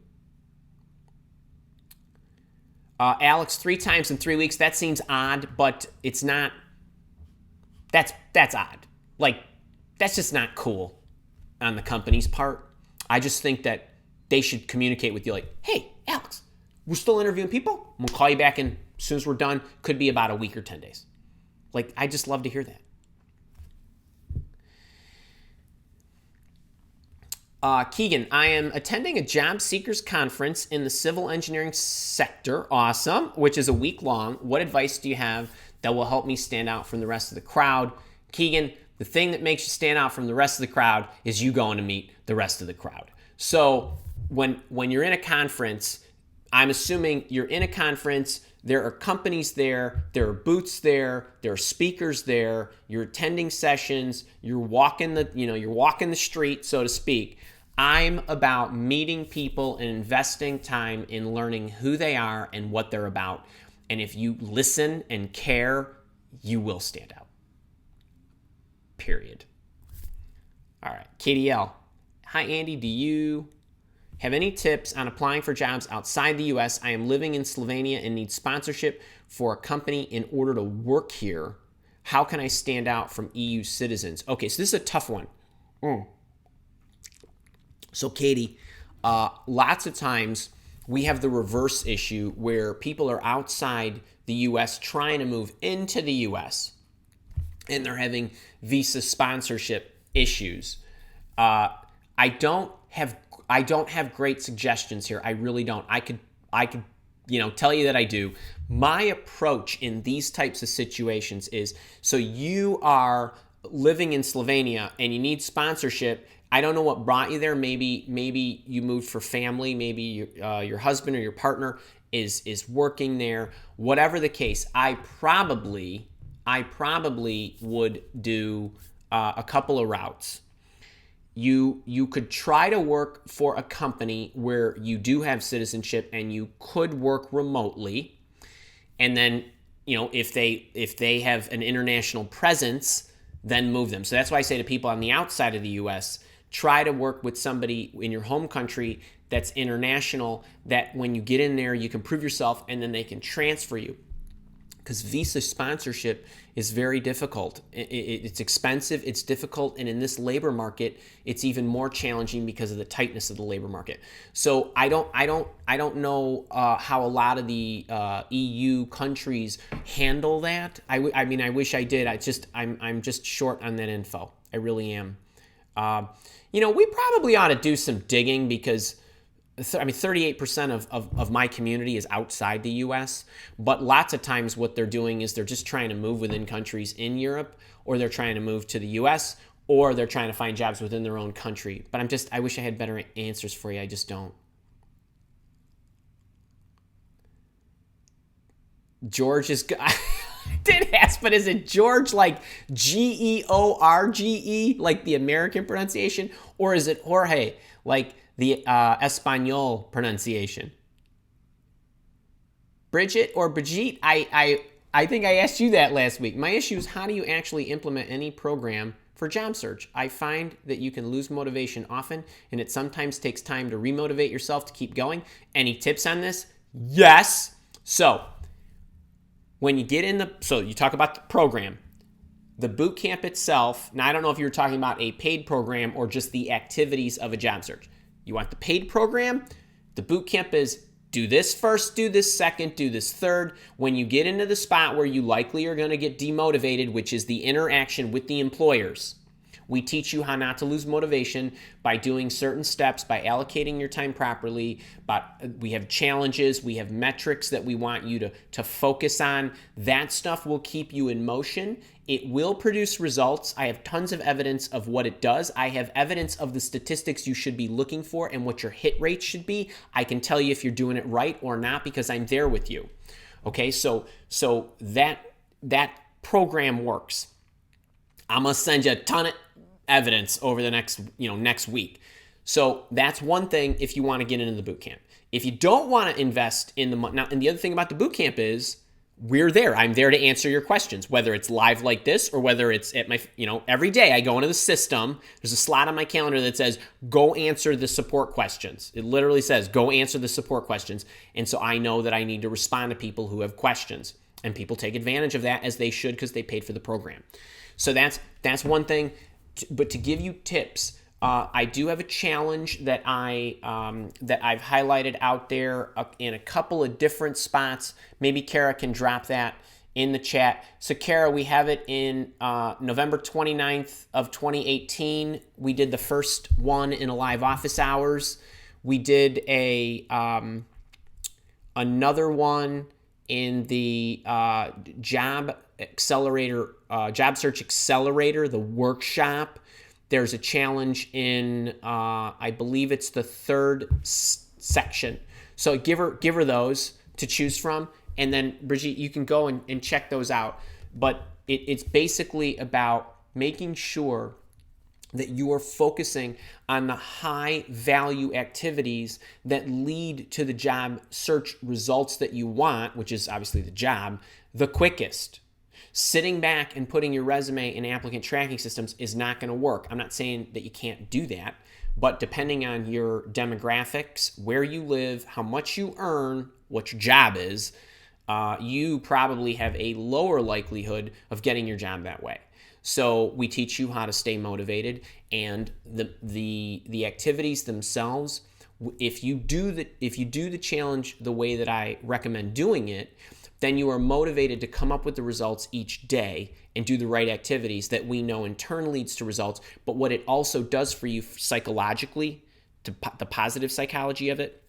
A: Alex, 3 times in 3 weeks, that seems odd, but it's not, that's odd. Like, that's just not cool on the company's part. I just think that they should communicate with you like, hey, Alex, we're still interviewing people. I'm going to call you back in as soon as we're done. Could be about a week or 10 days. Like, I just love to hear that. Keegan, I am attending a job seekers conference in the civil engineering sector. Awesome. Which is a week long. What advice do you have that will help me stand out from the rest of the crowd? Keegan, the thing that makes you stand out from the rest of the crowd is you going to meet the rest of the crowd. So when you're in a conference, I'm assuming you're in a conference, there are companies there, there are booths there are speakers there, you're attending sessions, you're walking the street, so to speak. I'm about meeting people and investing time in learning who they are and what they're about. And if you listen and care, you will stand out. Period. All right, KDL. Hi, Andy. Do you have any tips on applying for jobs outside the U.S.? I am living in Slovenia and need sponsorship for a company in order to work here. How can I stand out from EU citizens? Okay, so this is a tough one. So, Katie, lots of times we have the reverse issue where people are outside the U.S. trying to move into the U.S. and they're having visa sponsorship issues. I don't have great suggestions here. I really don't. I could tell you that I do. My approach in these types of situations is, so you are living in Slovenia and you need sponsorship. I don't know what brought you there. Maybe you moved for family. Maybe your husband or your partner is working there. Whatever the case, I probably would do a couple of routes. You could try to work for a company where you do have citizenship and you could work remotely. And then, if they have an international presence, then move them. So that's why I say to people on the outside of the US, try to work with somebody in your home country that's international, that when you get in there, you can prove yourself and then they can transfer you. Because visa sponsorship is very difficult. It's expensive, it's difficult, and in this labor market, it's even more challenging because of the tightness of the labor market. So I don't know how a lot of the EU countries handle that. I wish I did. I'm just short on that info. I really am. We probably ought to do some digging because 38% of my community is outside the U.S., but lots of times what they're doing is they're just trying to move within countries in Europe, or they're trying to move to the U.S., or they're trying to find jobs within their own country. But I wish I had better answers for you. I just don't. George is... I did ask, but is it George like George, like the American pronunciation? Or is it Jorge, like the Espanol pronunciation? Bridget or Brigitte, I think I asked you that last week. My issue is, how do you actually implement any program for job search? I find that you can lose motivation often, and it sometimes takes time to remotivate yourself to keep going. Any tips on this? Yes. So when you get so you talk about the program, the boot camp itself. Now, I don't know if you were talking about a paid program or just the activities of a job search. You want the paid program? The boot camp is do this first, do this second, do this third. When you get into the spot where you likely are going to get demotivated, which is the interaction with the employers, We teach you how not to lose motivation by doing certain steps, by allocating your time properly. But we have challenges, we have metrics that we want you to focus on. That stuff will keep you in motion. It will produce results. I have tons of evidence of what it does. I have evidence of the statistics you should be looking for and what your hit rate should be. I can tell you if you're doing it right or not because I'm there with you. Okay, so that program works. I'm gonna send you a ton of evidence over the next week. So that's one thing if you want to get into the boot camp. If you don't want to invest in the now, and the other thing about the boot camp is we're there. I'm there to answer your questions, whether it's live like this or whether it's at my, every day I go into the system. There's a slot on my calendar that says, go answer the support questions. It literally says, go answer the support questions. And so I know that I need to respond to people who have questions. And people take advantage of that as they should because they paid for the program. So that's one thing. But to give you tips, I do have a challenge that I've highlighted out there in a couple of different spots. Maybe Kara can drop that in the chat. So Kara, we have it in November 29th of 2018. We did the first one in a live office hours. We did another one in the Job Search Accelerator, the workshop. There's a challenge in, I believe it's the third section. So give her those to choose from. And then, Brigitte, you can go and check those out. But it's basically about making sure that you are focusing on the high value activities that lead to the job search results that you want, which is obviously the job, the quickest. Sitting back and putting your resume in applicant tracking systems is not going to work. I'm not saying that you can't do that, but depending on your demographics, where you live, how much you earn, what your job is, you probably have a lower likelihood of getting your job that way. So we teach you how to stay motivated, and the activities themselves. If you do the challenge the way that I recommend doing it, then you are motivated to come up with the results each day and do the right activities that we know in turn leads to results. But what it also does for you psychologically, the positive psychology of it,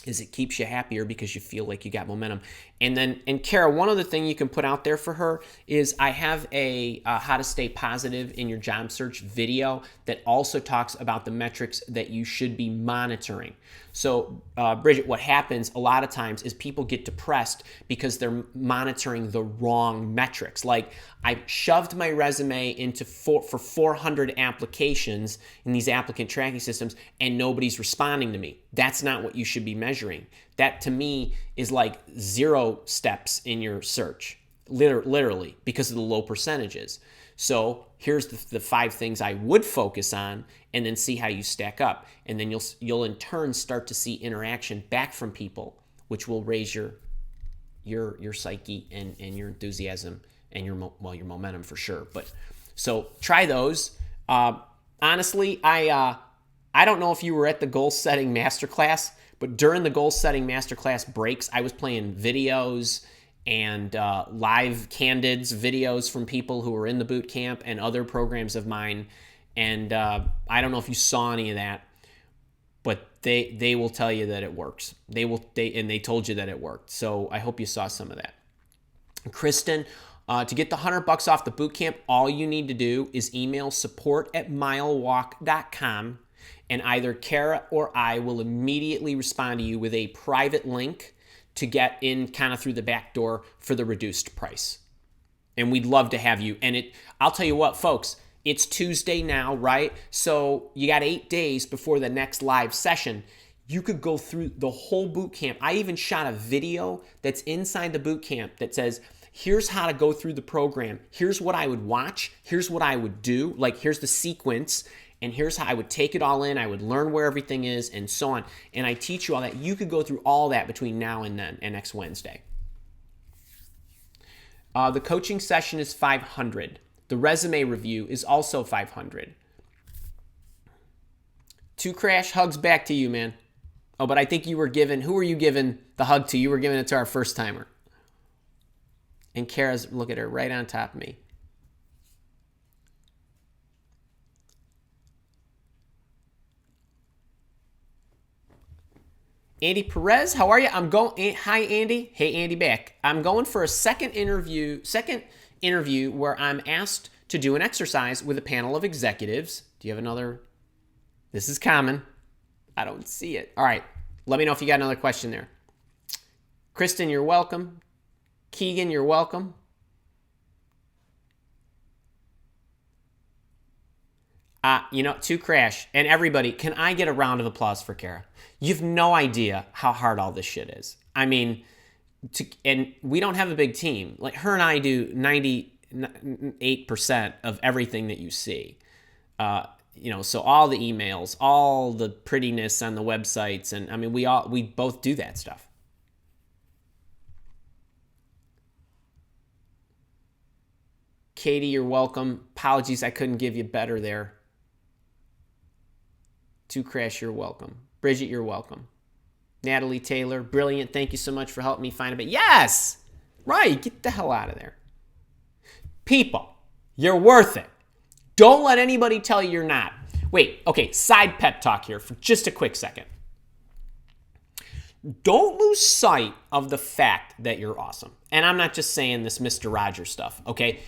A: is it keeps you happier because you feel like you got momentum. And Kara, one other thing you can put out there for her is I have a how to stay positive in your job search video that also talks about the metrics that you should be monitoring. So, Bridget, what happens a lot of times is people get depressed because they're monitoring the wrong metrics. Like, I shoved my resume for 400 applications in these applicant tracking systems, and nobody's responding to me. That's not what you should be measuring. That, to me, is like 0 steps in your search, literally, because of the low percentages. So here's the 5 things I would focus on, and then see how you stack up. And then you'll in turn start to see interaction back from people, which will raise your psyche and your enthusiasm and your momentum for sure. But so try those. Honestly, I don't know if you were at the goal setting masterclass, but during the goal setting masterclass breaks, I was playing videos and live candids videos from people who were in the boot camp and other programs of mine. And I don't know if you saw any of that, but they will tell you that it works. They told you that it worked. So I hope you saw some of that. Kristen, to get the $100 off the boot camp, all you need to do is email support@milewalk.com, and either Kara or I will immediately respond to you with a private link to get in kind of through the back door for the reduced price. And we'd love to have you. And I'll tell you what, folks, it's Tuesday now, right? So you got 8 days before the next live session. You could go through the whole boot camp. I even shot a video that's inside the boot camp that says, here's how to go through the program. Here's what I would watch. Here's what I would do. Like, here's the sequence. And here's how I would take it all in. I would learn where everything is and so on. And I teach you all that. You could go through all that between now and then and next Wednesday. The coaching session is $500. The resume review is also $500. 2 Crash, hugs back to you, man. Oh, but I think who were you giving the hug to? You were giving it to our first timer. And Kara's, look at her, right on top of me. Andy Perez, how are you? Hi, Andy. Hey, Andy back. I'm going for a second interview where I'm asked to do an exercise with a panel of executives. Do you have another? This is common. I don't see it. All right. Let me know if you got another question there. Kristen, you're welcome. Keegan, you're welcome. To Crash and everybody, can I get a round of applause for Kara? You've no idea how hard all this shit is. I mean, and we don't have a big team. Like her and I do 98% of everything that you see. So all the emails, all the prettiness on the websites, and I mean, we both do that stuff. Katie, you're welcome. Apologies, I couldn't give you better there. To Crash, you're welcome. Bridget, you're welcome. Natalie Taylor, brilliant. Thank you so much for helping me find a bit. Yes! Right, get the hell out of there. People, you're worth it. Don't let anybody tell you you're not. Wait, okay, side pep talk here for just a quick second. Don't lose sight of the fact that you're awesome. And I'm not just saying this Mr. Rogers stuff, okay?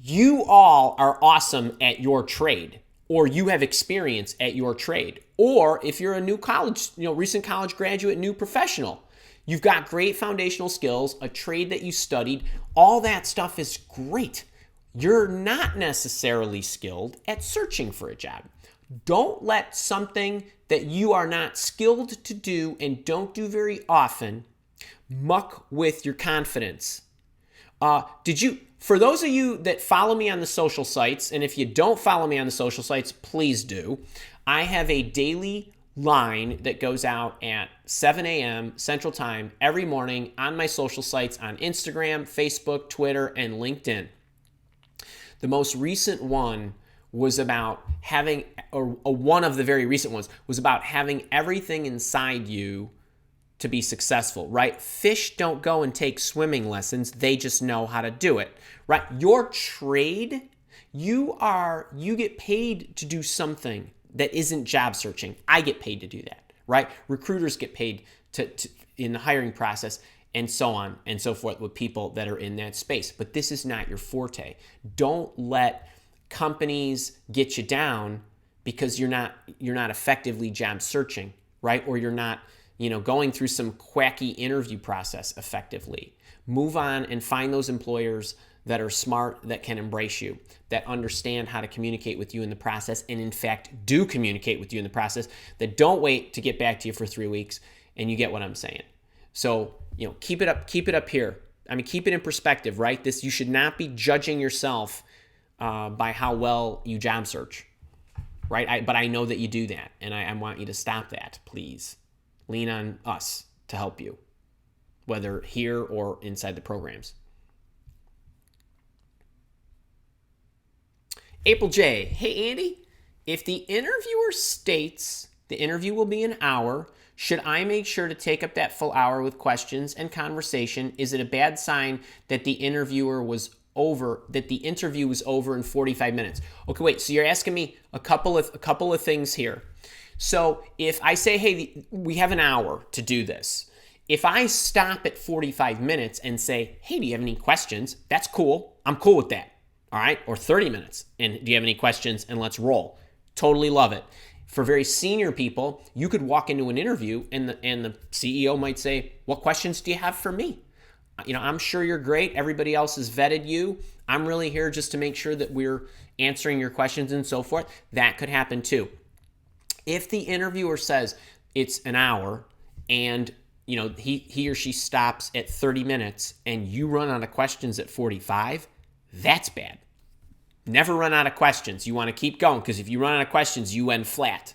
A: You all are awesome at your trade, or you have experience at your trade. Or if you're a new college, recent college graduate, new professional, you've got great foundational skills, a trade that you studied, all that stuff is great. You're not necessarily skilled at searching for a job. Don't let something that you are not skilled to do and don't do very often muck with your confidence. For those of you that follow me on the social sites, and if you don't follow me on the social sites, please do. I have a daily line that goes out at 7 a.m. Central Time every morning on my social sites on Instagram, Facebook, Twitter, and LinkedIn. The most recent one was about one of the very recent ones was about having everything inside you to be successful, right? Fish don't go and take swimming lessons. They just know how to do it, right? Your trade, you get paid to do something that isn't job searching. I get paid to do that, right? Recruiters get paid to in the hiring process and so on and so forth with people that are in that space. But this is not your forte. Don't let companies get you down because you're not effectively job searching, right? Or you're not going through some quacky interview process effectively. Move on and find those employers that are smart, that can embrace you, that understand how to communicate with you in the process, and in fact do communicate with you in the process, that don't wait to get back to you for 3 weeks, and you get what I'm saying. So, keep it up here. I mean, keep it in perspective, right? You should not be judging yourself by how well you job search, right? But I know that you do that, and I want you to stop that, please. Lean on us to help you, whether here or inside the programs. April J. Hey, Andy. If the interviewer states the interview will be an hour, should I make sure to take up that full hour with questions and conversation? Is it a bad sign that the interview was over in 45 minutes? Okay, wait. So you're asking me a couple of things here. So if I say, hey, we have an hour to do this. If I stop at 45 minutes and say, hey, do you have any questions? That's cool. I'm cool with that. All right. Or 30 minutes. And do you have any questions? And let's roll. Totally love it. For very senior people, you could walk into an interview and the CEO might say, what questions do you have for me? I'm sure you're great. Everybody else has vetted you. I'm really here just to make sure that we're answering your questions and so forth. That could happen too. If the interviewer says it's an hour and he or she stops at 30 minutes and you run out of questions at 45, that's bad. Never run out of questions. You want to keep going because if you run out of questions, you end flat,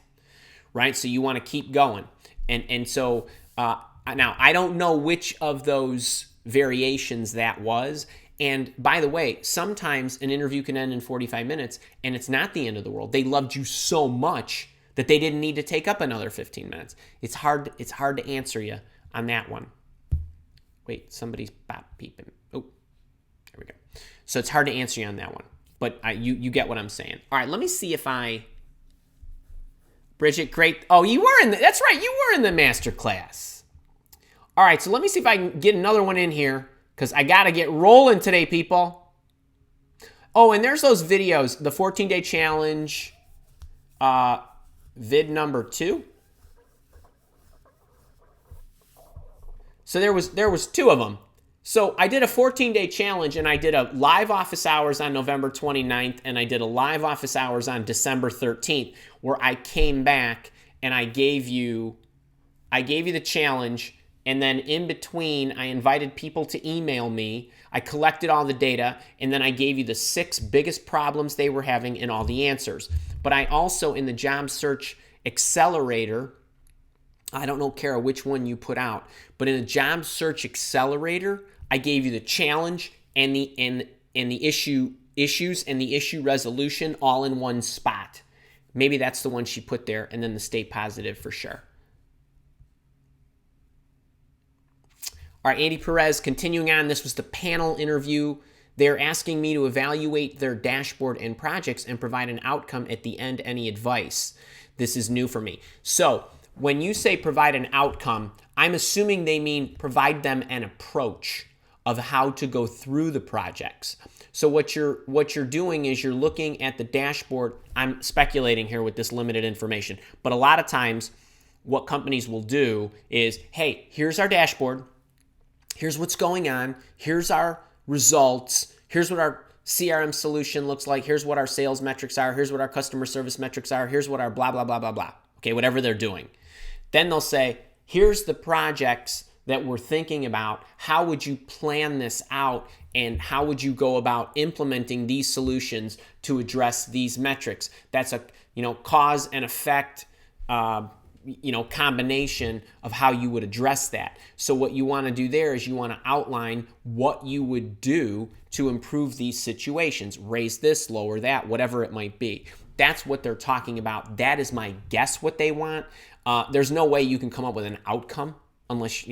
A: right? So you want to keep going. And so now I don't know which of those variations that was. And by the way, sometimes an interview can end in 45 minutes and it's not the end of the world. They loved you so much that they didn't need to take up another 15 minutes. It's hard to answer you on that one. Wait, somebody's beeping. Oh, there we go. So it's hard to answer you on that one. But you get what I'm saying. All right, let me see if Bridget, great. Oh, you were that's right, you were in the master class. All right, so let me see if I can get another one in here because I got to get rolling today, people. Oh, and there's those videos, the 14-day challenge, vid number 2. So there was 2 of them. So I did a 14-day challenge, and I did a live office hours on November 29th, and I did a live office hours on December 13th, where I came back and I gave you the challenge, and then in between, I invited people to email me. I collected all the data, and then I gave you the 6 biggest problems they were having and all the answers. But I also, in the job search Accelerator, I don't know, Kara, which one you put out, but in the job search Accelerator, I gave you the challenge and the issues and the issue resolution all in one spot. Maybe that's the one she put there, and then the stay positive for sure. All right, Andy Perez, continuing on. This was the panel interview. They're asking me to evaluate their dashboard and projects and provide an outcome at the end. Any advice? This is new for me. So when you say provide an outcome, I'm assuming they mean provide them an approach of how to go through the projects. So what you're doing is you're looking at the dashboard. I'm speculating here with this limited information, but a lot of times what companies will do is, hey, here's our dashboard. Here's what's going on. Here's our results. Here's what our CRM solution looks like. Here's what our sales metrics are. Here's what our customer service metrics are. Here's what our blah, blah, blah, blah, blah. Okay, whatever they're doing. Then they'll say, here's the projects that we're thinking about. How would you plan this out? And how would you go about implementing these solutions to address these metrics? That's a cause and effect combination of how you would address that. So what you want to do there is you want to outline what you would do to improve these situations. Raise this, lower that, whatever it might be. That's what they're talking about. That is my guess what they want. There's no way you can come up with an outcome unless,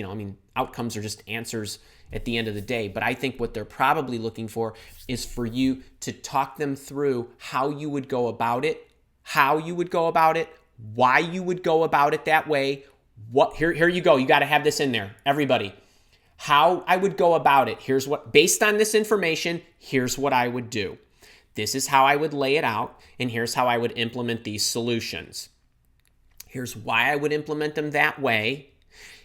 A: outcomes are just answers at the end of the day. But I think what they're probably looking for is for you to talk them through how you would go about it, why you would go about it that way. Here you go. You got to have this in there. Everybody. How I would go about it. Here's what, based on this information, here's what I would do. This is how I would lay it out, and here's how I would implement these solutions. Here's why I would implement them that way.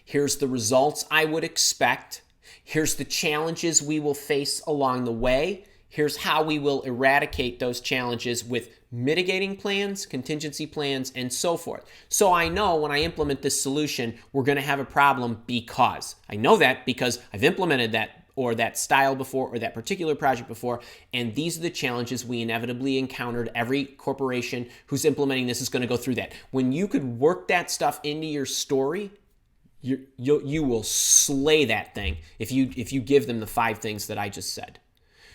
A: Here's the results I would expect. Here's the challenges we will face along the way. Here's how we will eradicate those challenges with mitigating plans, contingency plans, and so forth. So I know when I implement this solution, we're going to have a problem because I know that because I've implemented that or that style before or that particular project before, and these are the challenges we inevitably encountered. Every corporation who's implementing this is going to go through that. When you could work that stuff into your story, you will slay that thing if you give them the 5 things that I just said.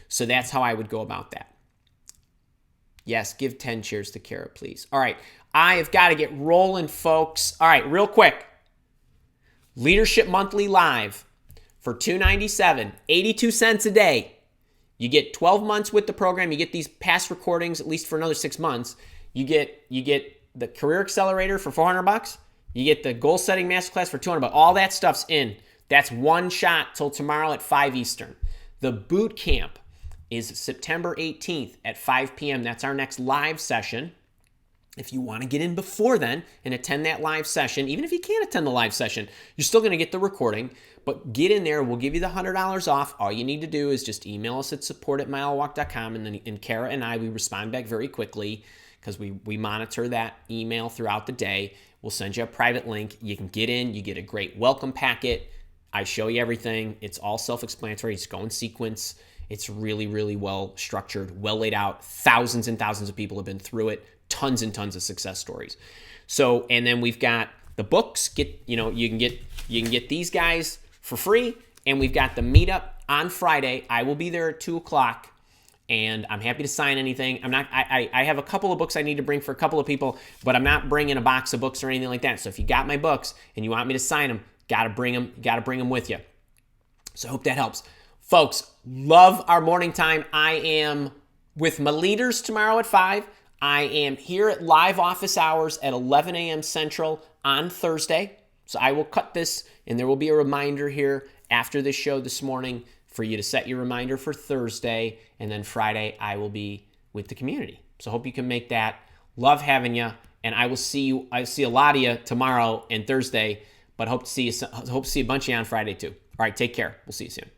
A: So that's how I would go about that. Yes, give 10 cheers to Kara, please. All right, I have got to get rolling, folks. All right, real quick. Leadership Monthly Live for $297, 82 cents a day. You get 12 months with the program. You get these past recordings at least for another 6 months. You get the Career Accelerator for $400. You get the Goal Setting Masterclass for $200. All that stuff's in. That's one shot till tomorrow at 5 Eastern. The boot camp is September 18th at 5 p.m. That's our next live session. If you want to get in before then and attend that live session, even if you can't attend the live session, you're still going to get the recording, but get in there. We'll give you the $100 off. All you need to do is just email us at support@milewalk.com, and then Kara and we respond back very quickly because we monitor that email throughout the day. We'll send you a private link. You can get in. You get a great welcome packet. I show you everything. It's all self-explanatory. Just go in sequence. It's really, really well structured, well laid out. Thousands and thousands of people have been through it. Tons and tons of success stories. So, and then we've got the books. You can get these guys for free, and we've got the meetup on Friday. I will be there at 2:00, and I'm happy to sign anything. I have a couple of books I need to bring for a couple of people, but I'm not bringing a box of books or anything like that. So if you got my books and you want me to sign them, gotta bring them with you. So I hope that helps. Folks, love our morning time. I am with my leaders tomorrow at 5. I am here at live office hours at 11 a.m. Central on Thursday. So I will cut this, and there will be a reminder here after this show this morning for you to set your reminder for Thursday. And then Friday, I will be with the community. So hope you can make that. Love having you. And I will see you. I see a lot of you tomorrow and Thursday, but hope to see a bunch of you on Friday too. All right, take care. We'll see you soon.